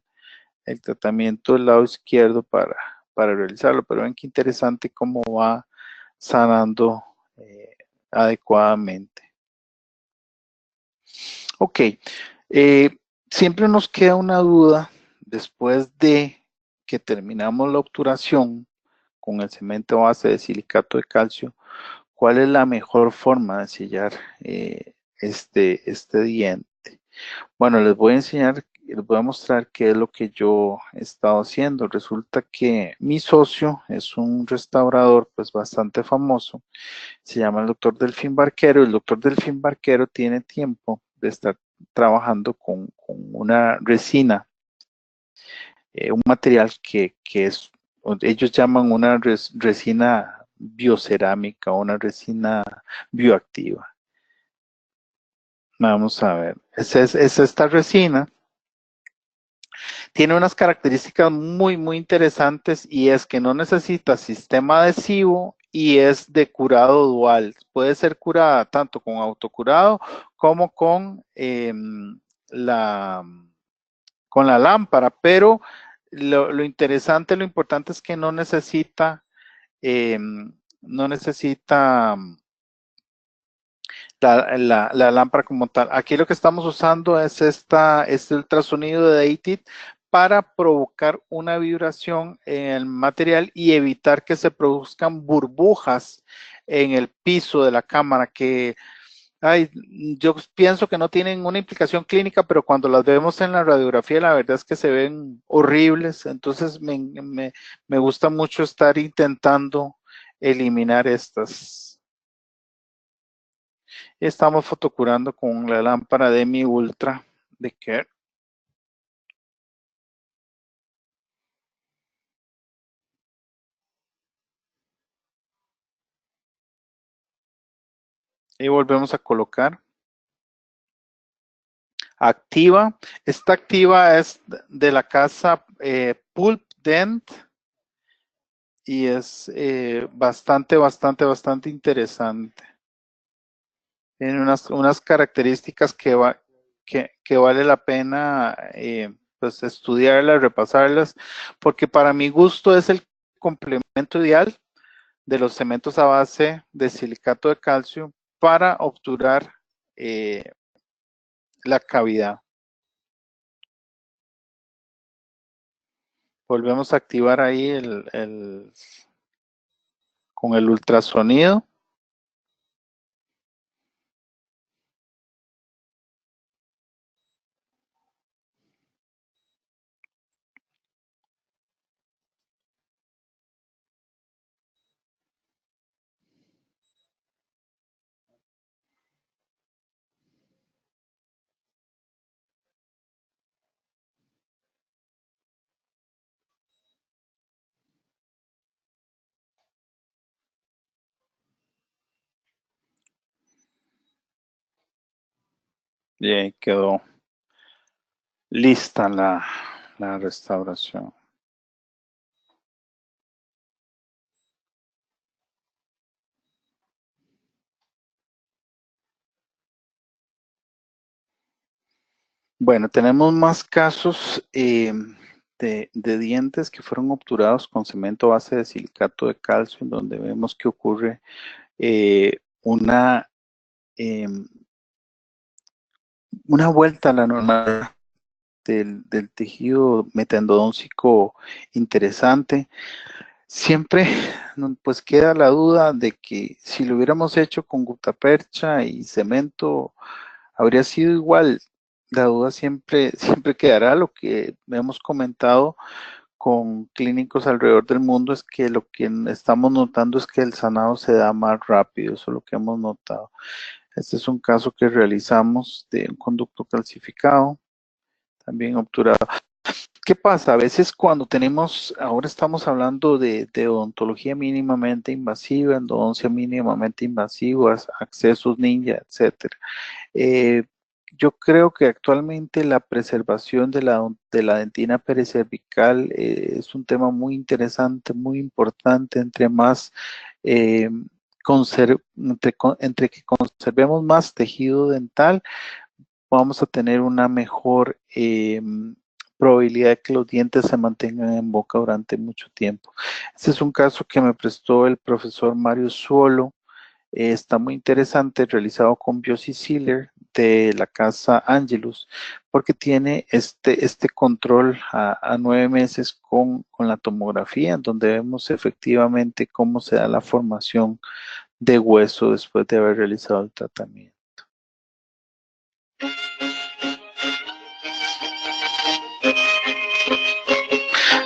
el tratamiento del lado izquierdo para realizarlo, pero ven qué interesante cómo va sanando adecuadamente. Ok, siempre nos queda una duda después de que terminamos la obturación con el cemento base de silicato de calcio. ¿Cuál es la mejor forma de sellar este diente? Bueno, les voy a enseñar, les voy a mostrar qué es lo que yo he estado haciendo. Resulta que mi socio es un restaurador pues bastante famoso, se llama el doctor Delfín Barquero. El doctor Delfín Barquero tiene tiempo de estar trabajando con una resina, un material que es, ellos llaman una resina biocerámica, una resina bioactiva. Vamos a ver, es esta resina. Tiene unas características muy interesantes, y es que no necesita sistema adhesivo y es de curado dual. Puede ser curada tanto con autocurado como con la lámpara, pero lo interesante, lo importante es que no necesita la lámpara como tal. Aquí lo que estamos usando es este ultrasonido de DATID para provocar una vibración en el material y evitar que se produzcan burbujas en el piso de la cámara, que yo pienso que no tienen una implicación clínica, pero cuando las vemos en la radiografía, la verdad es que se ven horribles. Entonces me gusta mucho estar intentando eliminar estas. Estamos fotocurando con la lámpara de mi Ultra de Care. Y volvemos a colocar. Activa. Esta Activa es de la casa Pulp Dent y es bastante interesante. Tiene unas características que vale la pena pues estudiarlas, repasarlas, porque para mi gusto es el complemento ideal de los cementos a base de silicato de calcio para obturar la cavidad. Volvemos a activar ahí con el ultrasonido. Bien, quedó lista la restauración. Bueno, tenemos más casos de dientes que fueron obturados con cemento a base de silicato de calcio, en donde vemos que ocurre una vuelta a la normalidad del tejido metendodóntico interesante. Siempre pues queda la duda de que si lo hubiéramos hecho con gutapercha y cemento, habría sido igual. La duda siempre quedará. Lo que hemos comentado con clínicos alrededor del mundo es que lo que estamos notando es que el sanado se da más rápido. Eso es lo que hemos notado. Este es un caso que realizamos de un conducto calcificado, también obturado. ¿Qué pasa? A veces cuando ahora estamos hablando de odontología mínimamente invasiva, endodoncia mínimamente invasiva, accesos ninja, etcétera. Yo creo que actualmente la preservación de la dentina pericervical es un tema muy interesante, muy importante. Entre más entre que conservemos más tejido dental, vamos a tener una mejor probabilidad de que los dientes se mantengan en boca durante mucho tiempo. Este es un caso que me prestó el profesor Mario Suolo. Está muy interesante, realizado con Biosy Sealer de la casa Angelus, porque tiene este control a 9 meses con la tomografía, donde vemos efectivamente cómo se da la formación de hueso después de haber realizado el tratamiento.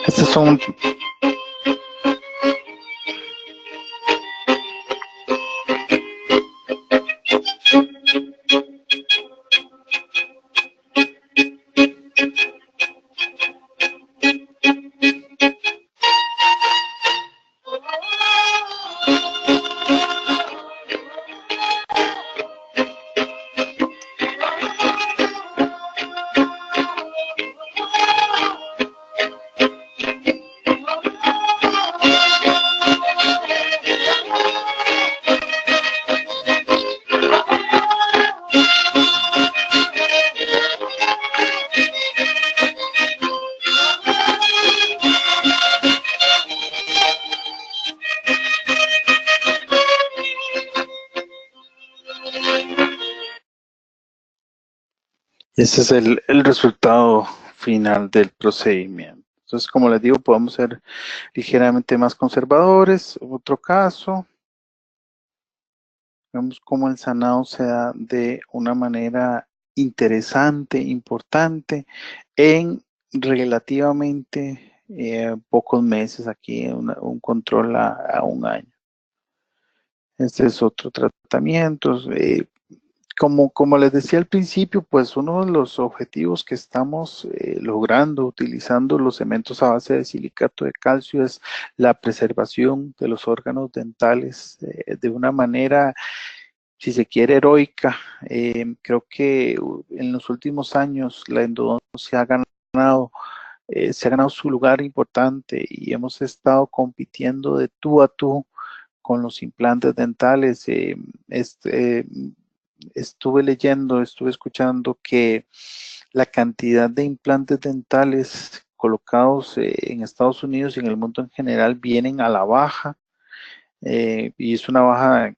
Estos son ese es el resultado final del procedimiento. Entonces, como les digo, podemos ser ligeramente más conservadores. Otro caso, vemos cómo el sanado se da de una manera interesante, importante, en relativamente pocos meses. Aquí un control a 1 año. Este es otro tratamiento. Como les decía al principio, pues uno de los objetivos que estamos logrando utilizando los cementos a base de silicato de calcio es la preservación de los órganos dentales de una manera, si se quiere, heroica. Creo que en los últimos años la endodoncia se ha ganado su lugar importante y hemos estado compitiendo de tú a tú con los implantes dentales. Estuve leyendo, estuve escuchando que la cantidad de implantes dentales colocados en Estados Unidos y en el mundo en general vienen a la baja, y es una baja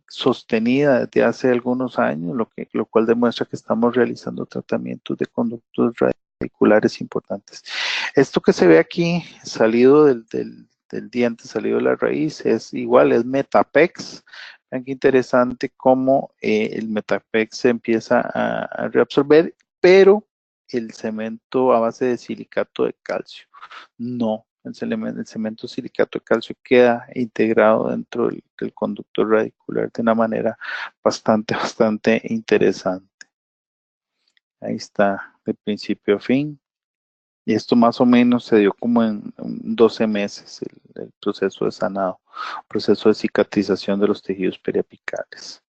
sostenida desde hace algunos años, lo cual demuestra que estamos realizando tratamientos de conductos radiculares importantes. Esto que se ve aquí, salido del diente, salido de la raíz, es igual, es Metapex. Vean qué interesante cómo el Metapex se empieza a reabsorber, pero el cemento a base de silicato de calcio no. El cemento silicato de calcio queda integrado dentro del conducto radicular de una manera bastante interesante. Ahí está, de principio a fin. Y esto más o menos se dio como en 12 meses, el proceso de sanado, proceso de cicatrización de los tejidos periapicales.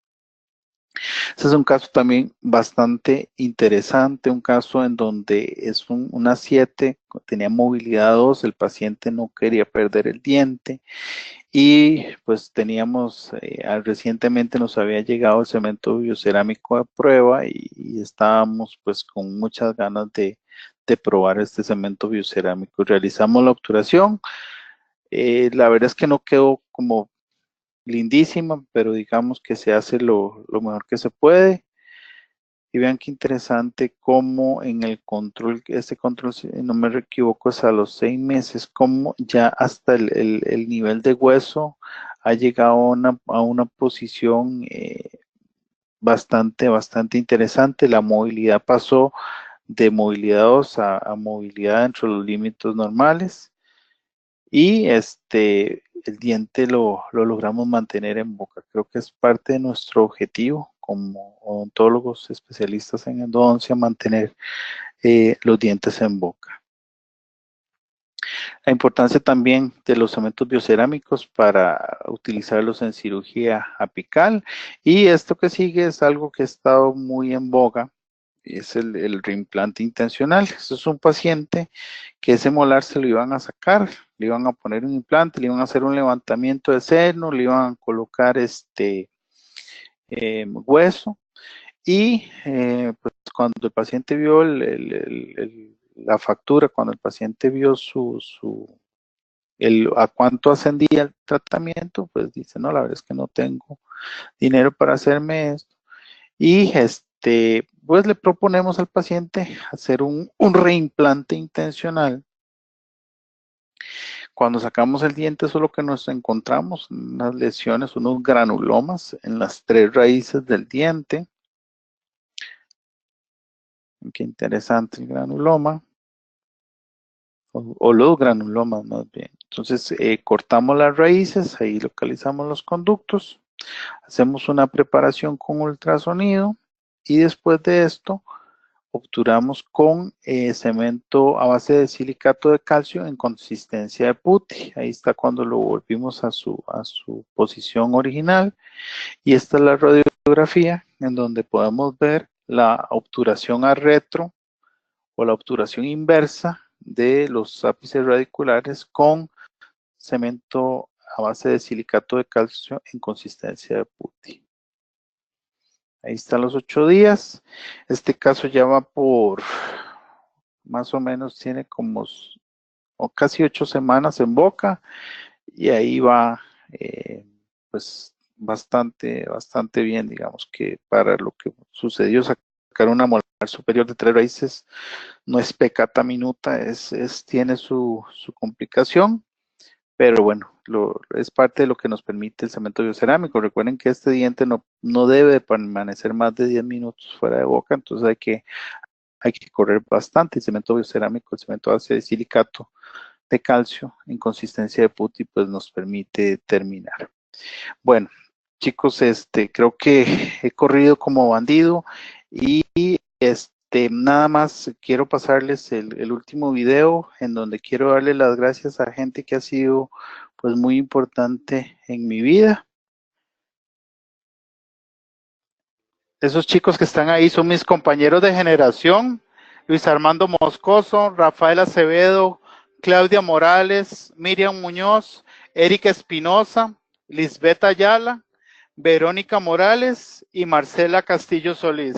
Este es un caso también bastante interesante, un caso en donde es una 7, tenía movilidad 2, el paciente no quería perder el diente y pues teníamos, recientemente nos había llegado el cemento biocerámico de prueba y estábamos pues con muchas ganas de probar este cemento biocerámico. Realizamos la obturación, la verdad es que no quedó como lindísima, pero digamos que se hace lo mejor que se puede. Y vean qué interesante cómo en el control, este control, si no me equivoco, es a los 6 meses, cómo ya hasta el nivel de hueso ha llegado a una posición bastante interesante. La movilidad pasó de movilidad 2 a movilidad dentro de los límites normales. Y el diente lo logramos mantener en boca. Creo que es parte de nuestro objetivo como odontólogos especialistas en endodoncia, mantener los dientes en boca. La importancia también de los cementos biocerámicos para utilizarlos en cirugía apical. Y esto que sigue es algo que ha estado muy en boga, es el reimplante intencional. Este es un paciente que ese molar se lo iban a sacar, le iban a poner un implante, le iban a hacer un levantamiento de seno, le iban a colocar hueso. Y pues cuando el paciente vio la factura, cuando el paciente vio a cuánto ascendía el tratamiento, pues dice, no, la verdad es que no tengo dinero para hacerme esto. Y pues le proponemos al paciente hacer un reimplante intencional. Cuando sacamos el diente, eso es lo que nos encontramos, unas lesiones, unos granulomas en las 3 raíces del diente. Qué interesante el granuloma, o los granulomas más bien. Entonces, cortamos las raíces, ahí localizamos los conductos, hacemos una preparación con ultrasonido y después de esto, obturamos con cemento a base de silicato de calcio en consistencia de putty. Ahí está cuando lo volvimos a su posición original. Y esta es la radiografía en donde podemos ver la obturación a retro o la obturación inversa de los ápices radiculares con cemento a base de silicato de calcio en consistencia de putty. Ahí están los 8 días. Este caso ya va por, más o menos tiene como casi 8 semanas en boca y ahí va pues bastante bien, digamos que para lo que sucedió, sacar una molar superior de 3 raíces no es peccata minuta, tiene su complicación, pero bueno, es parte de lo que nos permite el cemento biocerámico. Recuerden que este diente no debe permanecer más de 10 minutos fuera de boca, entonces hay que correr bastante. El cemento biocerámico, el cemento a base de silicato de calcio en consistencia de putty, pues nos permite terminar. Bueno, chicos, creo que he corrido como bandido y nada más quiero pasarles el último video en donde quiero darle las gracias a gente que ha sido pues muy importante en mi vida. Esos chicos que están ahí son mis compañeros de generación: Luis Armando Moscoso, Rafael Acevedo, Claudia Morales, Miriam Muñoz, Erika Espinosa, Lisbeth Ayala, Verónica Morales y Marcela Castillo Solís.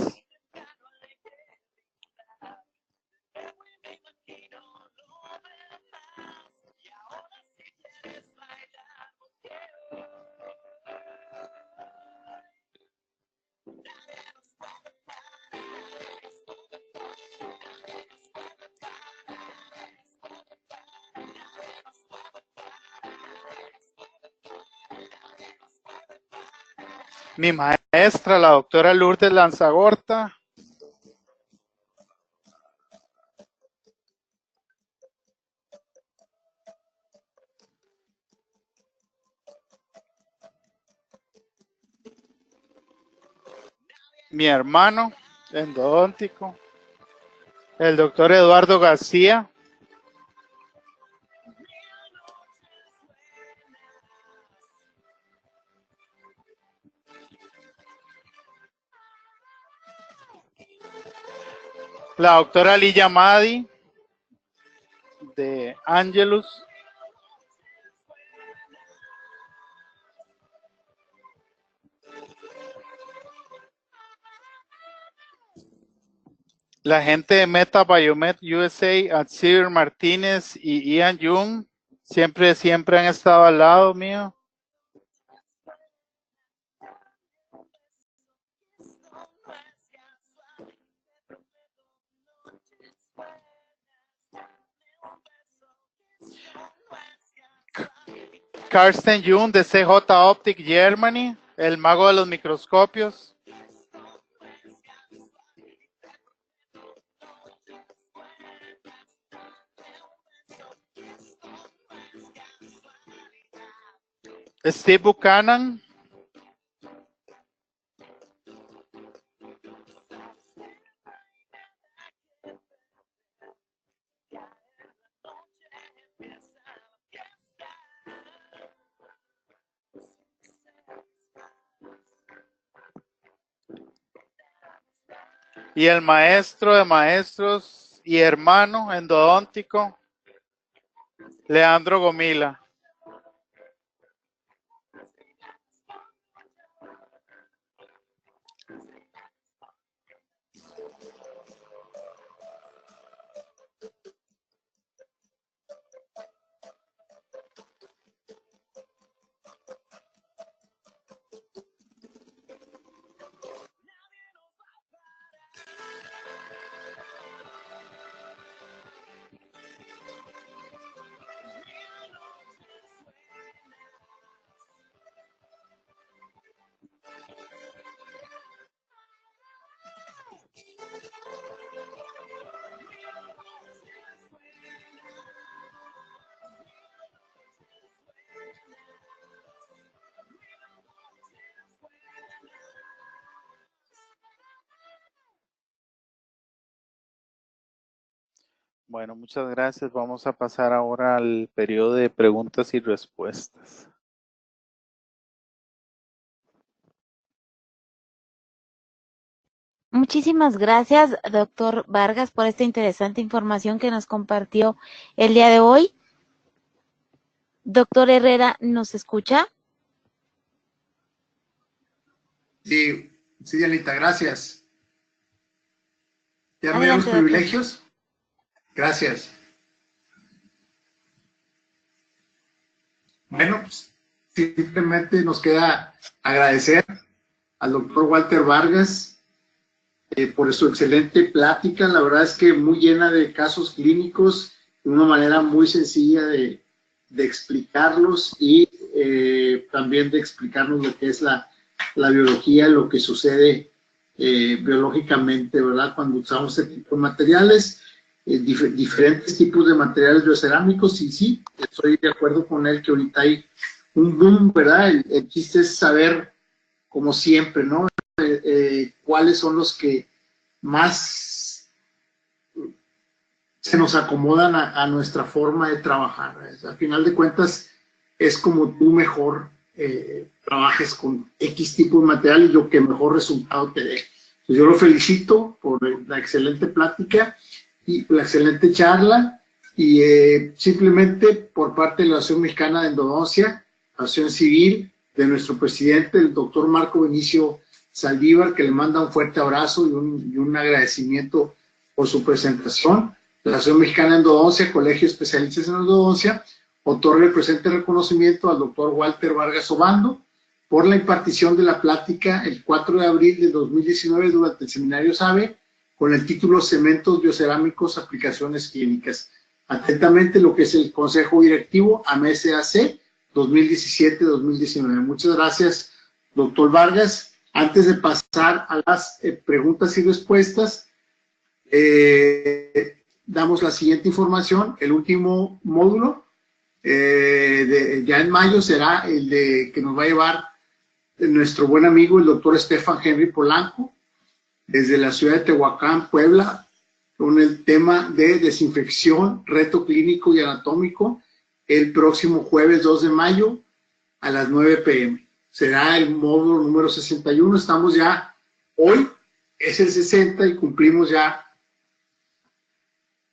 Mi maestra, la doctora Lourdes Lanzagorta. Mi hermano endodóntico, el doctor Eduardo García. La doctora Lilla Madi, de Angelus. La gente de Meta Biomed USA, Atsir Martínez y Ian Jung, siempre han estado al lado mío. Karsten Jung de CJ Optic Germany, el mago de los microscopios. Steve Buchanan. Y el maestro de maestros y hermano endodóntico, Leandro Gomila. Bueno, muchas gracias. Vamos a pasar ahora al periodo de preguntas y respuestas. Muchísimas gracias, doctor Vargas, por esta interesante información que nos compartió el día de hoy. Doctor Herrera, ¿nos escucha? Sí, sí, Anita, gracias. ¿Ya me dieron los Adelante, doctor. privilegios? Gracias. Bueno, pues, simplemente nos queda agradecer al doctor Walter Vargas por su excelente plática. La verdad es que muy llena de casos clínicos, de una manera muy sencilla de explicarlos y también de explicarnos lo que es la biología, lo que sucede biológicamente, ¿verdad? Cuando usamos este tipo de materiales, diferentes tipos de materiales biocerámicos, y sí, estoy de acuerdo con él que ahorita hay un boom, ¿verdad? El chiste es saber, como siempre, ¿no? Cuáles son los que más se nos acomodan a nuestra forma de trabajar. Al final de cuentas, es como tú mejor trabajes con X tipo de material y lo que mejor resultado te dé. Pues yo lo felicito por la excelente plática y la excelente charla, y simplemente por parte de la Asociación Mexicana de Endodoncia, Asociación Civil, de nuestro presidente, el doctor Marco Benicio Saldívar, que le manda un fuerte abrazo y un agradecimiento por su presentación. La Asociación Mexicana de Endodoncia, Colegio de Especialistas en Endodoncia, otorga el presente reconocimiento al doctor Walter Vargas Obando por la impartición de la plática el 4 de abril de 2019 durante el seminario SABE con el título Cementos Biocerámicos, Aplicaciones Clínicas. Atentamente, lo que es el Consejo Directivo AMESAC 2017-2019. Muchas gracias, doctor Vargas. Antes de pasar a las preguntas y respuestas, damos la siguiente información. El último módulo, ya en mayo, será el de que nos va a llevar nuestro buen amigo, el doctor Stefan Henry Polanco, desde la ciudad de Tehuacán, Puebla, con el tema de desinfección, reto clínico y anatómico, el próximo jueves 2 de mayo a las 9 p.m. Será el módulo número 61. Estamos ya, hoy es el 60 y cumplimos ya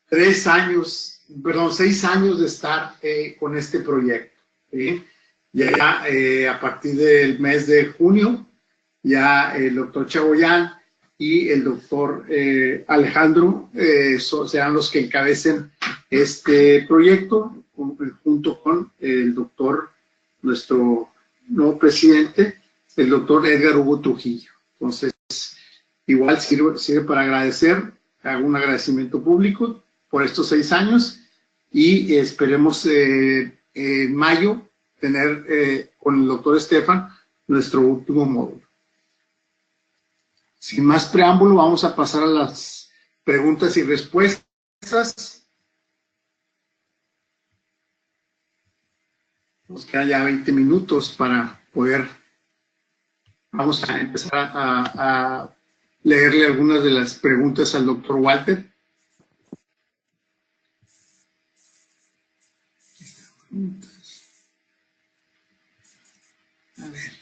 6 años de estar con este proyecto. ¿Sí? Ya a partir del mes de junio, ya el doctor Chagoyán y el doctor Alejandro serán los que encabecen este proyecto, junto con el doctor, nuestro nuevo presidente, el doctor Edgar Hugo Trujillo. Entonces, igual sirve para agradecer, hago un agradecimiento público por estos 6 años, y esperemos en mayo tener con el doctor Estefan nuestro último módulo. Sin más preámbulo, vamos a pasar a las preguntas y respuestas. Nos quedan ya 20 minutos para poder, vamos a empezar a leerle algunas de las preguntas al doctor Walter. A ver.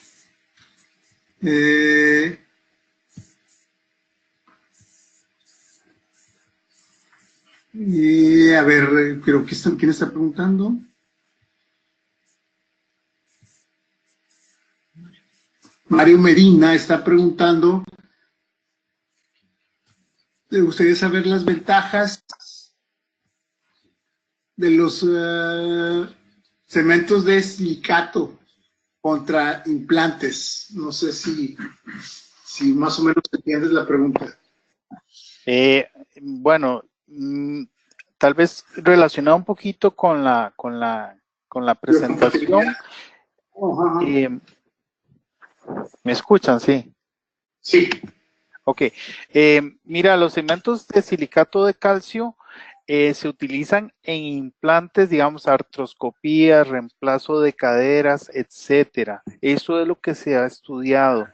creo que ¿quién está preguntando? Mario Medina está preguntando, ¿le gustaría saber las ventajas de los cementos de silicato contra implantes? No sé si más o menos entiendes la pregunta. Bueno, tal vez relacionado un poquito con la presentación. ¿Me escuchan? Sí. Sí. Ok. Mira, los cementos de silicato de calcio se utilizan en implantes, digamos, artroscopías, reemplazo de caderas, etcétera. Eso es lo que se ha estudiado.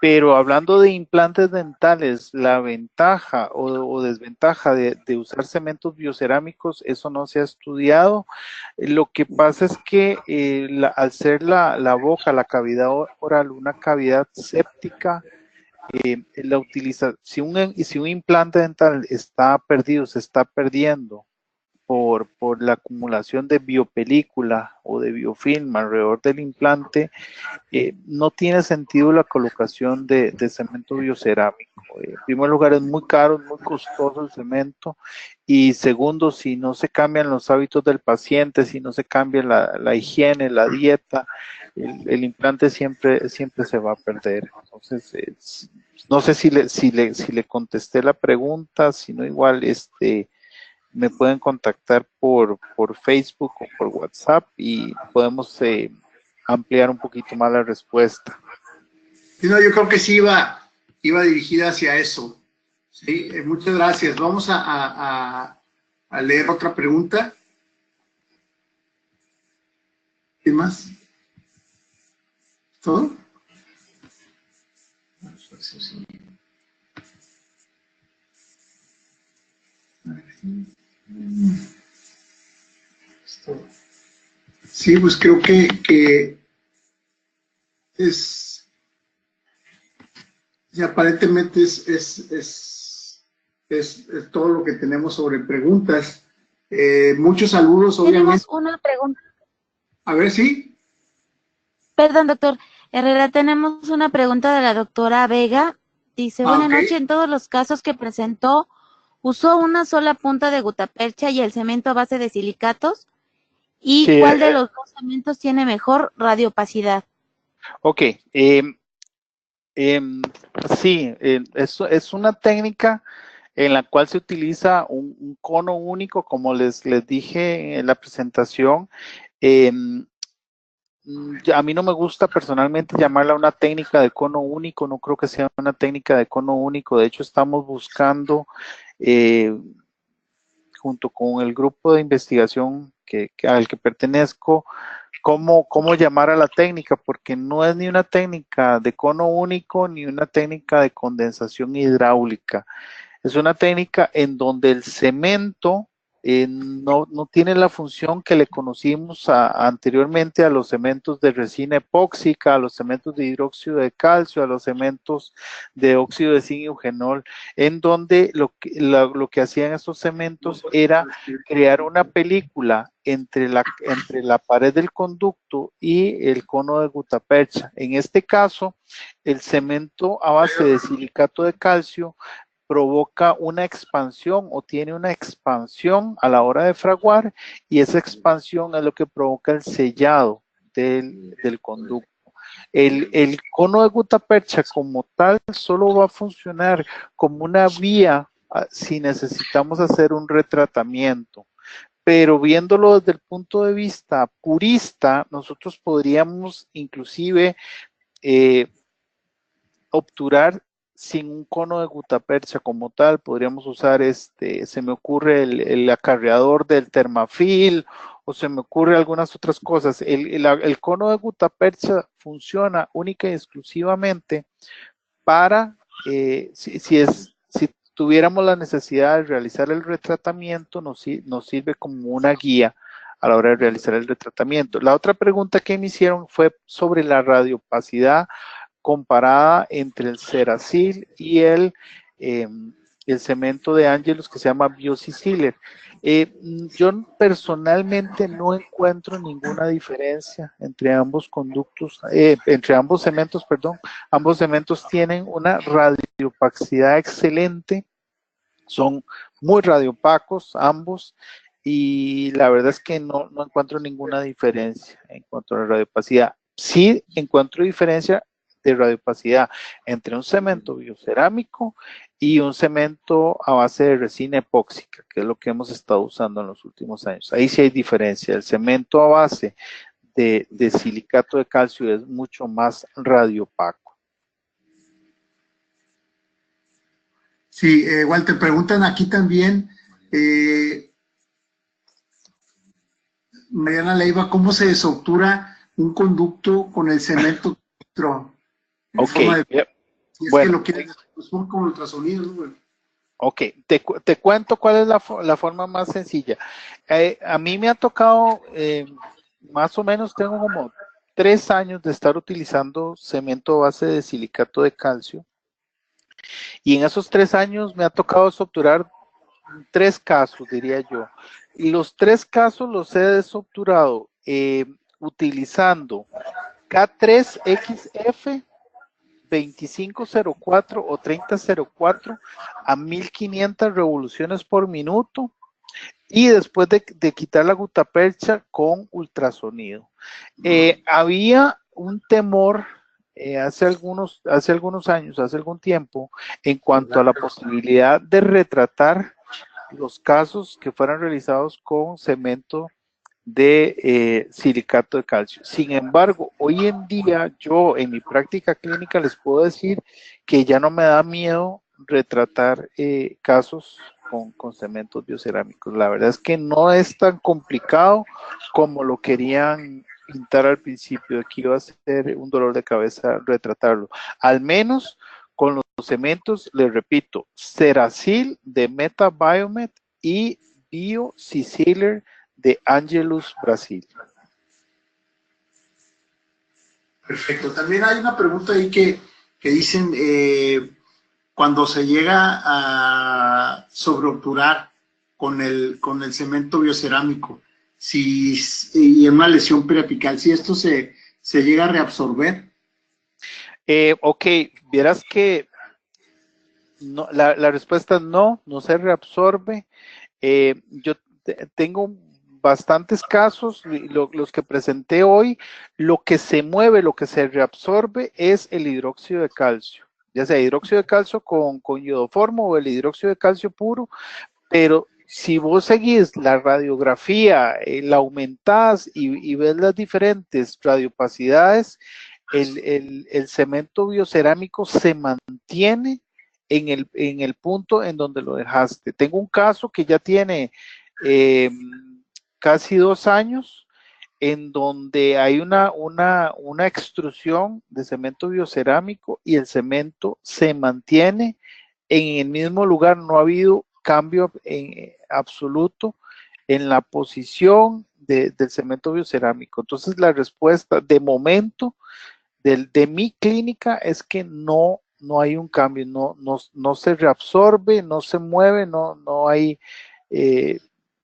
Pero hablando de implantes dentales, la ventaja o desventaja de usar cementos biocerámicos, eso no se ha estudiado. Lo que pasa es que al ser la boca, la cavidad oral, una cavidad séptica, la utiliza, si un implante dental está perdido, se está perdiendo por la acumulación de biopelícula o de biofilm alrededor del implante, no tiene sentido la colocación de cemento biocerámico. En primer lugar, es muy caro, es muy costoso el cemento, y segundo, si no se cambian los hábitos del paciente, si no se cambia la higiene, la dieta, el implante siempre se va a perder. Entonces, no sé si le contesté la pregunta, si no igual, me pueden contactar por Facebook o por WhatsApp y podemos ampliar un poquito más la respuesta. No, yo creo que sí iba dirigida hacia eso. Sí, muchas gracias. Vamos a leer otra pregunta. ¿Qué más? ¿Todo? Sí, pues creo que y aparentemente es todo lo que tenemos sobre preguntas. Muchos saludos, obviamente. Tenemos una pregunta. A ver, ¿sí? Perdón, doctor Herrera, tenemos una pregunta de la doctora Vega. Dice, buenas noches, en todos los casos que presentó, ¿usó una sola punta de gutapercha y el cemento a base de silicatos? ¿Y Sí, cuál de los dos cementos tiene mejor radiopacidad? Ok. Sí, es una técnica en la cual se utiliza un cono único, como les dije en la presentación. A mí no me gusta personalmente llamarla una técnica de cono único, no creo que sea una técnica de cono único. De hecho, estamos buscando, junto con el grupo de investigación al que pertenezco, cómo llamar a la técnica, porque no es ni una técnica de cono único ni una técnica de condensación hidráulica. Es una técnica en donde el cemento no tiene la función que le conocimos anteriormente a los cementos de resina epóxica, a los cementos de hidróxido de calcio, a los cementos de óxido de zinc y eugenol, en donde lo que hacían estos cementos era crear una película entre la pared del conducto y el cono de gutapercha. En este caso, el cemento a base de silicato de calcio provoca una expansión o tiene una expansión a la hora de fraguar, y esa expansión es lo que provoca el sellado del conducto. El cono de gutapercha como tal solo va a funcionar como una vía si necesitamos hacer un retratamiento. Pero viéndolo desde el punto de vista purista, nosotros podríamos inclusive obturar sin un cono de gutapercha como tal. Podríamos usar se me ocurre el acarreador del Thermafil, o se me ocurre algunas otras cosas. El cono de gutapercha funciona única y exclusivamente para, si tuviéramos la necesidad de realizar el retratamiento, nos sirve como una guía a la hora de realizar el retratamiento. La otra pregunta que me hicieron fue sobre la radiopacidad comparada entre el Ceracil y el el cemento de Angelus que se llama Biosiciler. Yo personalmente no encuentro ninguna diferencia entre ambos conductos, entre ambos cementos, perdón. Ambos cementos tienen una radiopacidad excelente, son muy radiopacos ambos, y la verdad es que no encuentro ninguna diferencia en cuanto a la radiopacidad. Sí encuentro diferencia de radiopacidad entre un cemento biocerámico y un cemento a base de resina epóxica, que es lo que hemos estado usando en los últimos años. Ahí sí hay diferencia. El cemento a base de silicato de calcio es mucho más radiopaco. Sí, Walter, preguntan aquí también, Mariana Leiva, ¿cómo se desobtura un conducto con el cemento dentro? Ok, Si es bueno, que lo quieres, pues pon con ultrasonido, ¿no? ok, te cuento cuál es la forma más sencilla. A mí me ha tocado, más o menos tengo como 3 años de estar utilizando cemento a base de silicato de calcio, y en esos 3 años me ha tocado desobturar 3 casos, diría yo. Y los 3 casos los he desobturado utilizando K3XF 2504 o 3004 a 1500 revoluciones por minuto, y después de quitar la gutapercha con ultrasonido. Había un temor hace algunos años, hace algún tiempo, en cuanto a la posibilidad de retratar los casos que fueran realizados con cemento de silicato de calcio. Sin embargo, hoy en día yo en mi práctica clínica les puedo decir que ya no me da miedo retratar casos con cementos biocerámicos. La verdad es que no es tan complicado como lo querían pintar al principio, que iba a ser un dolor de cabeza retratarlo. Al menos con los cementos, les repito, Ceracil de Meta Biomet y Biosiciler de Angelus, Brasil. Perfecto. También hay una pregunta ahí que dicen, cuando se llega a sobreobturar con el cemento biocerámico, y en una lesión periapical, si esto se llega a reabsorber. Ok, vieras que no, la respuesta es no se reabsorbe. Yo tengo bastantes casos, los que presenté hoy. Lo que se mueve, lo que se reabsorbe es el hidróxido de calcio, ya sea hidróxido de calcio con iodoformo o el hidróxido de calcio puro, pero si vos seguís la radiografía, la aumentás y ves las diferentes radiopacidades, el cemento biocerámico se mantiene en el punto en donde lo dejaste. Tengo un caso que ya tiene casi 2 años, en donde hay una extrusión de cemento biocerámico y el cemento se mantiene en el mismo lugar. No ha habido cambio en absoluto en la posición del cemento biocerámico. Entonces la respuesta de momento de mi clínica es que no hay un cambio, no se reabsorbe, no se mueve, no hay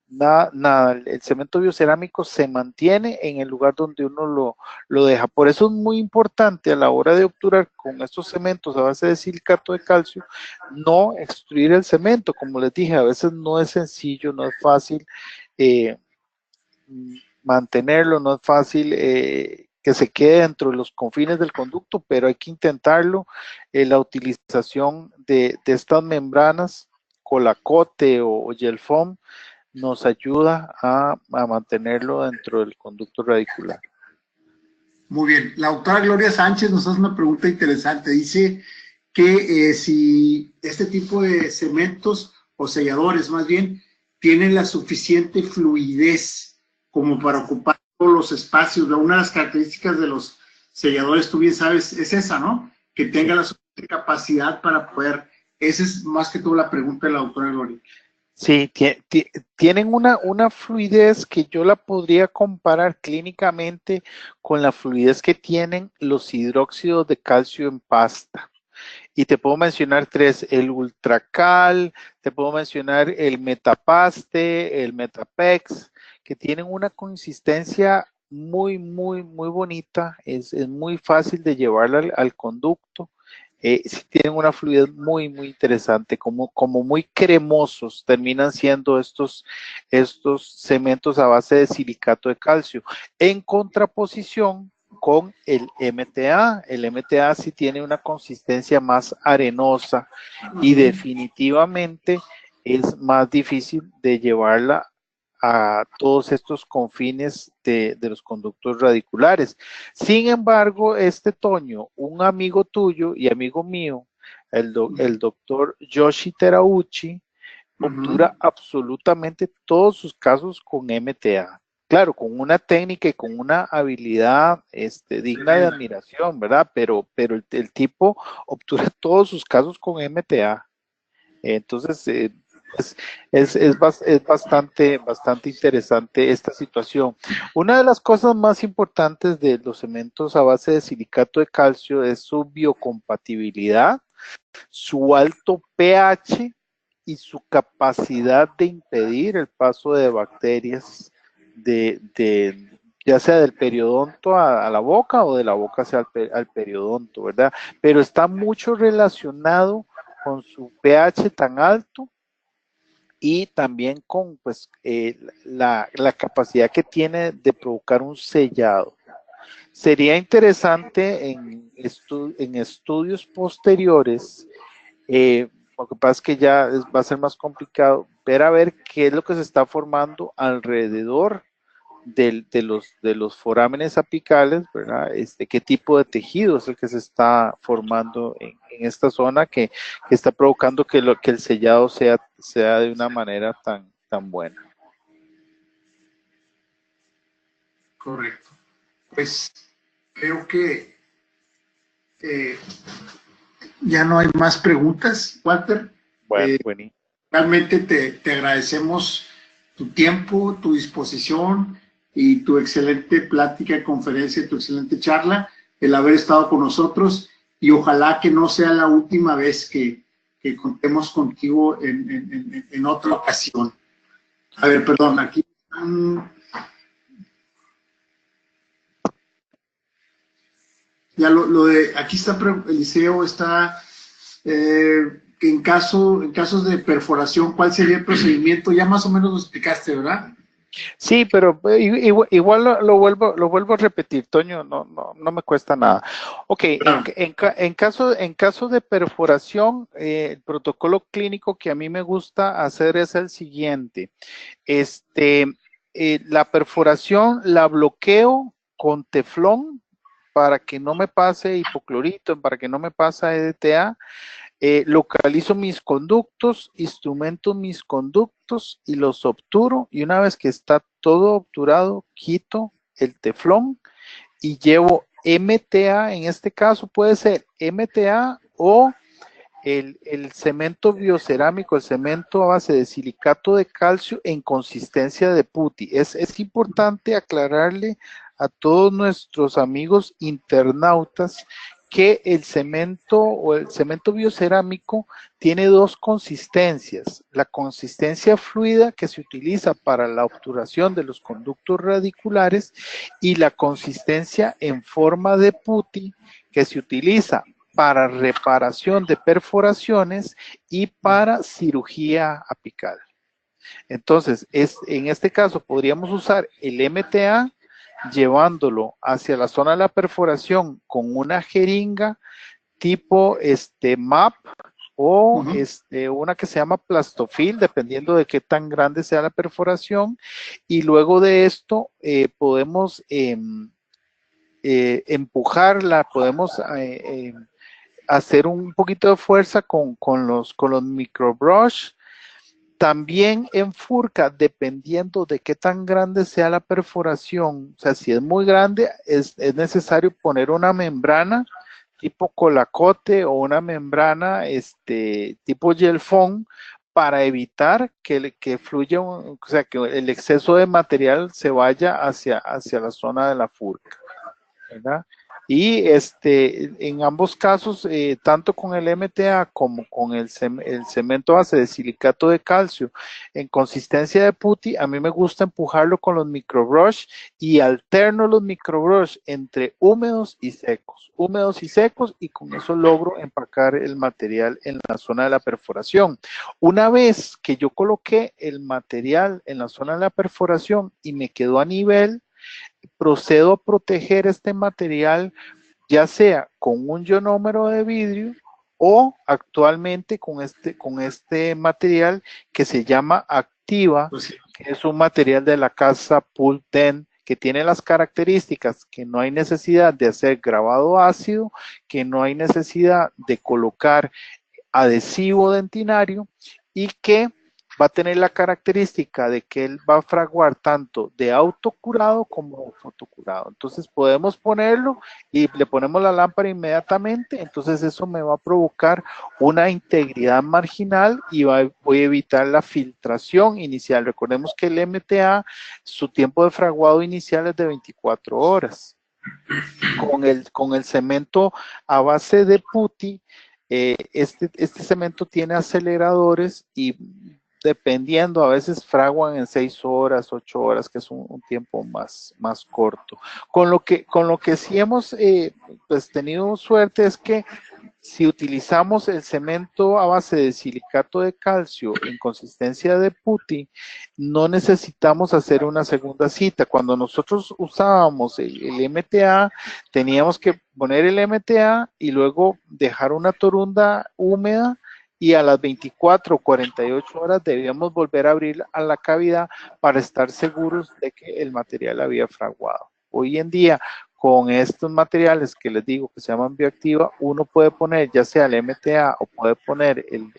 nada. El cemento biocerámico se mantiene en el lugar donde uno lo deja. Por eso es muy importante a la hora de obturar con estos cementos a base de silicato de calcio, no extruir el cemento. Como les dije, a veces no es sencillo, no es fácil mantenerlo, no es fácil que se quede dentro de los confines del conducto, pero hay que intentarlo. La utilización de estas membranas, Colacote o Gel Foam, nos ayuda a mantenerlo dentro del conducto radicular. Muy bien. La doctora Gloria Sánchez nos hace una pregunta interesante. Dice que si este tipo de cementos o selladores más bien tienen la suficiente fluidez como para ocupar todos los espacios. Una de las características de los selladores, tú bien sabes, es esa, ¿no? Que tenga la suficiente capacidad para poder. Esa es más que todo la pregunta de la doctora Gloria. Sí, tienen una fluidez que yo la podría comparar clínicamente con la fluidez que tienen los hidróxidos de calcio en pasta. Y te puedo mencionar tres, el Ultracal, te puedo mencionar el Metapaste, el Metapex, que tienen una consistencia muy bonita, es muy fácil de llevarla al conducto. Sí tienen una fluidez muy interesante, como muy cremosos terminan siendo estos cementos a base de silicato de calcio, en contraposición con el MTA. El MTA sí tiene una consistencia más arenosa y definitivamente es más difícil de llevarla a todos estos confines de los conductos radiculares. Sin embargo, Toño, un amigo tuyo y amigo mío, el doctor Yoshi Terauchi, obtura absolutamente todos sus casos con MTA. Claro, con una técnica y con una habilidad digna de admiración, ¿verdad? Pero el tipo obtura todos sus casos con MTA. Entonces, es bastante interesante esta situación. Una de las cosas más importantes de los cementos a base de silicato de calcio es su biocompatibilidad, su alto pH y su capacidad de impedir el paso de bacterias ya sea del periodonto a la boca o de la boca hacia al periodonto, ¿verdad? Pero está mucho relacionado con su pH tan alto y también con pues, la capacidad que tiene de provocar un sellado. Sería interesante en estudios posteriores, lo que pasa es que ya va a ser más complicado, a ver qué es lo que se está formando alrededor de los forámenes apicales, ¿verdad? Qué tipo de tejido es el que se está formando en esta zona que está provocando que el sellado sea de una manera tan buena. Correcto. Pues creo que ya no hay más preguntas, Walter. Bueno, buenísimo. Realmente te agradecemos tu tiempo, tu disposición y tu excelente plática, conferencia, tu excelente charla, el haber estado con nosotros, y ojalá que no sea la última vez que contemos contigo en otra ocasión. A ver, perdón, aquí ya aquí está, Eliseo está, en casos de perforación, ¿cuál sería el procedimiento? Ya más o menos lo explicaste, ¿verdad? Sí, pero igual lo vuelvo a repetir, Toño, no me cuesta nada. Ok, Claro. en caso de perforación, el protocolo clínico que a mí me gusta hacer es el siguiente. La perforación la bloqueo con teflón para que no me pase hipoclorito, para que no me pase EDTA. Localizo mis conductos, instrumento mis conductos y los obturo, y una vez que está todo obturado, quito el teflón y llevo MTA. En este caso puede ser MTA o el cemento biocerámico, el cemento a base de silicato de calcio en consistencia de putty. Es importante aclararle a todos nuestros amigos internautas que el cemento biocerámico tiene dos consistencias: la consistencia fluida, que se utiliza para la obturación de los conductos radiculares, y la consistencia en forma de putty, que se utiliza para reparación de perforaciones y para cirugía apical. Entonces, en este caso podríamos usar el MTA llevándolo hacia la zona de la perforación con una jeringa tipo MAP o una que se llama Plastofil, dependiendo de qué tan grande sea la perforación, y luego de esto podemos empujarla, podemos hacer un poquito de fuerza con los microbrush. También en Furca, dependiendo de qué tan grande sea la perforación, o sea, si es muy grande, es necesario poner una membrana tipo colacote o una membrana tipo gel foam para evitar que fluya, o sea, que el exceso de material se vaya hacia la zona de la Furca, ¿verdad? Y en ambos casos, tanto con el MTA como con el cemento base de silicato de calcio en consistencia de putty, a mí me gusta empujarlo con los microbrush y alterno los microbrush entre húmedos y secos, y con eso logro empacar el material en la zona de la perforación. Una vez que yo coloqué el material en la zona de la perforación y me quedó a nivel, procedo a proteger este material, ya sea con un ionómero de vidrio o actualmente con este material que se llama Activa, que es un material de la casa Pulten, que tiene las características que no hay necesidad de hacer grabado ácido, que no hay necesidad de colocar adhesivo dentinario y que va a tener la característica de que él va a fraguar tanto de autocurado como fotocurado. Entonces podemos ponerlo y le ponemos la lámpara inmediatamente, entonces eso me va a provocar una integridad marginal y voy a evitar la filtración inicial. Recordemos que el MTA, su tiempo de fraguado inicial es de 24 horas. Con el cemento a base de putty, este cemento tiene aceleradores y dependiendo, a veces fraguan en 6 horas, 8 horas, que es un tiempo más corto. Con lo que sí hemos pues tenido suerte es que si utilizamos el cemento a base de silicato de calcio en consistencia de putty, no necesitamos hacer una segunda cita. Cuando nosotros usábamos el MTA, teníamos que poner el MTA y luego dejar una torunda húmeda y a las 24 o 48 horas debíamos volver a abrir a la cavidad para estar seguros de que el material había fraguado. Hoy en día, con estos materiales que les digo que se llaman bioactiva, uno puede poner ya sea el MTA o puede poner el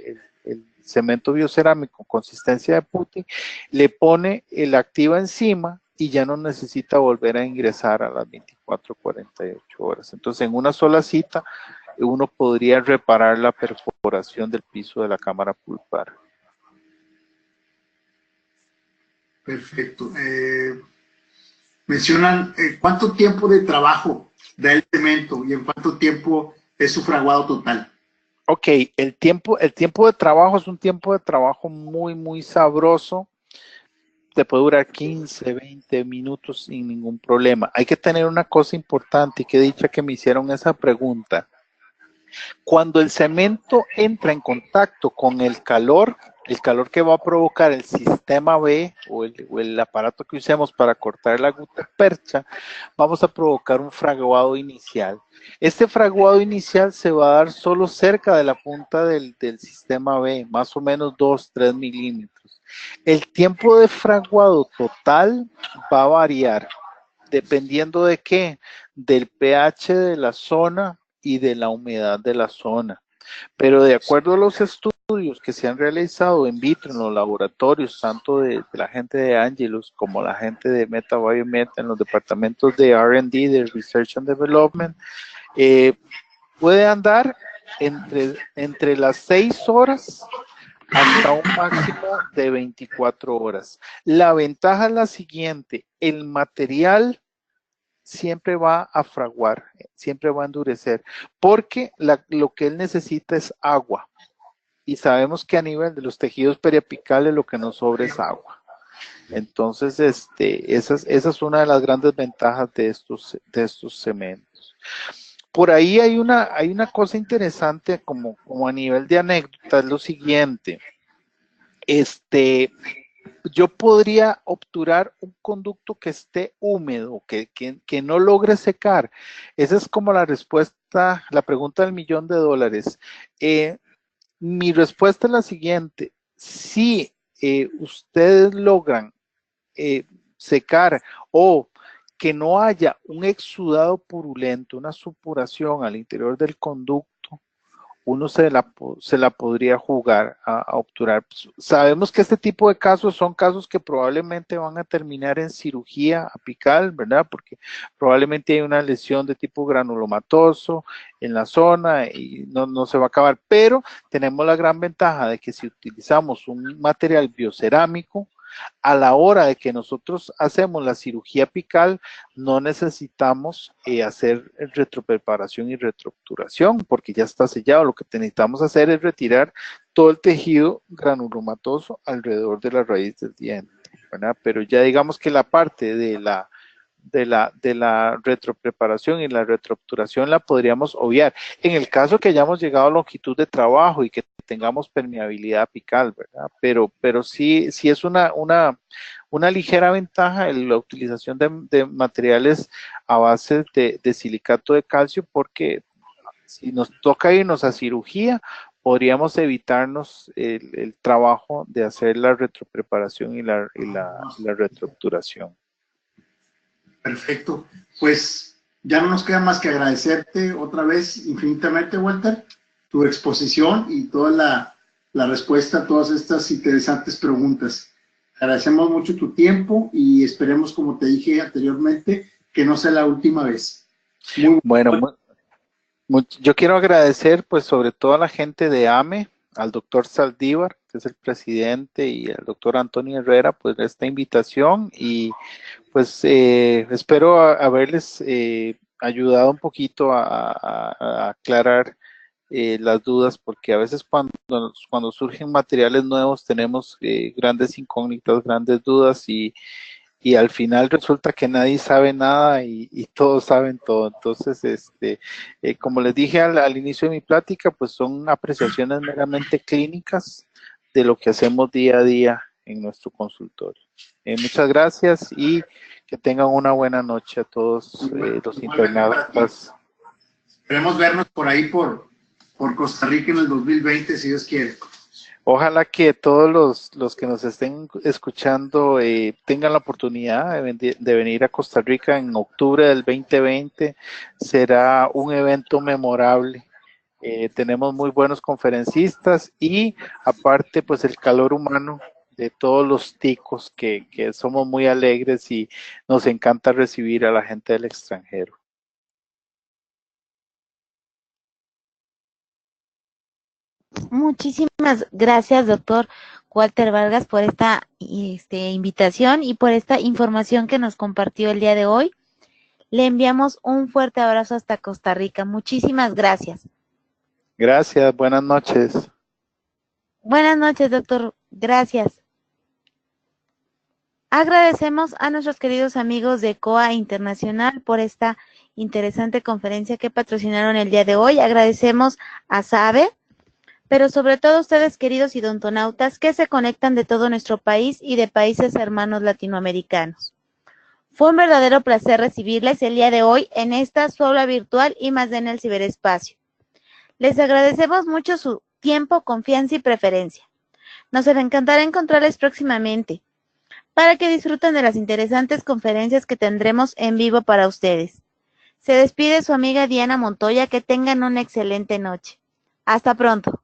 cemento biocerámico con consistencia de putty, le pone el activa encima y ya no necesita volver a ingresar a las 24 o 48 horas. Entonces, en una sola cita, uno podría reparar la perforación del piso de la cámara pulpar. Perfecto. Mencionan cuánto tiempo de trabajo da el cemento y en cuánto tiempo es su fraguado total. Ok, el tiempo de trabajo es un tiempo de trabajo muy sabroso. Te puede durar 15, 20 minutos sin ningún problema. Hay que tener una cosa importante y que dicha que me hicieron esa pregunta. Cuando el cemento entra en contacto con el calor que va a provocar el sistema B o el aparato que usemos para cortar la gutta percha, vamos a provocar un fraguado inicial. Este fraguado inicial se va a dar solo cerca de la punta del sistema B, más o menos 2-3 milímetros. El tiempo de fraguado total va a variar, dependiendo de qué, del pH de la zona y de la humedad de la zona. Pero de acuerdo a los estudios que se han realizado in vitro en los laboratorios, tanto de la gente de Angelus como la gente de MetaBiomed en los departamentos de R&D, de Research and Development, puede andar entre las 6 horas hasta un máximo de 24 horas. La ventaja es la siguiente: el material siempre va a fraguar, siempre va a endurecer, porque lo que él necesita es agua. Y sabemos que a nivel de los tejidos periapicales lo que nos sobra es agua. Entonces, esa es una de las grandes ventajas de estos cementos. Por ahí hay una cosa interesante como a nivel de anécdota, es lo siguiente. Yo podría obturar un conducto que esté húmedo, que no logre secar. Esa es como la respuesta, la pregunta del $1.000.000. Mi respuesta es la siguiente: si ustedes logran secar o que no haya un exudado purulento, una supuración al interior del conducto, uno se la podría jugar a obturar. Sabemos que este tipo de casos son casos que probablemente van a terminar en cirugía apical, ¿verdad? Porque probablemente hay una lesión de tipo granulomatoso en la zona y no se va a acabar. Pero tenemos la gran ventaja de que si utilizamos un material biocerámico, A la hora de que nosotros hacemos la cirugía apical, no necesitamos hacer retropreparación y retroobturación, porque ya está sellado. Lo que necesitamos hacer es retirar todo el tejido granulomatoso alrededor de la raíz del diente, ¿verdad? Pero ya digamos que la parte de la retropreparación y la retroobturación la podríamos obviar. En el caso que hayamos llegado a longitud de trabajo y que tengamos permeabilidad apical, ¿verdad? Pero sí es una ligera ventaja la utilización de materiales a base de silicato de calcio, porque si nos toca irnos a cirugía, podríamos evitarnos el trabajo de hacer la retropreparación y la retroobturación. Perfecto. Pues ya no nos queda más que agradecerte otra vez infinitamente, Walter, tu exposición y toda la respuesta a todas estas interesantes preguntas. Agradecemos mucho tu tiempo y esperemos, como te dije anteriormente, que no sea la última vez. Yo quiero agradecer pues sobre todo a la gente de AME, al doctor Saldívar, que es el presidente, y al doctor Antonio Herrera, pues esta invitación, y pues espero haberles ayudado un poquito a aclarar las dudas, porque a veces cuando surgen materiales nuevos tenemos grandes incógnitas, grandes dudas, y al final resulta que nadie sabe nada y todos saben todo. Entonces, como les dije al inicio de mi plática, pues son apreciaciones meramente clínicas de lo que hacemos día a día en nuestro consultorio. Muchas gracias y que tengan una buena noche a todos los internautas. Esperemos vernos por ahí por Costa Rica en el 2020, si Dios quiere. Ojalá que todos los que nos estén escuchando tengan la oportunidad de venir a Costa Rica en octubre del 2020. Será un evento memorable. Tenemos muy buenos conferencistas y aparte pues el calor humano de todos los ticos que somos muy alegres y nos encanta recibir a la gente del extranjero. Muchísimas gracias, doctor Walter Vargas, por esta invitación y por esta información que nos compartió el día de hoy. Le enviamos un fuerte abrazo hasta Costa Rica. Muchísimas gracias. Gracias, buenas noches. Buenas noches, doctor. Gracias. Agradecemos a nuestros queridos amigos de COA Internacional por esta interesante conferencia que patrocinaron el día de hoy. Agradecemos a SABE, pero sobre todo a ustedes, queridos idontonautas, que se conectan de todo nuestro país y de países hermanos latinoamericanos. Fue un verdadero placer recibirles el día de hoy en esta su aula virtual y más en el ciberespacio. Les agradecemos mucho su tiempo, confianza y preferencia. Nos encantará encontrarles próximamente para que disfruten de las interesantes conferencias que tendremos en vivo para ustedes. Se despide su amiga Diana Montoya. Que tengan una excelente noche. Hasta pronto.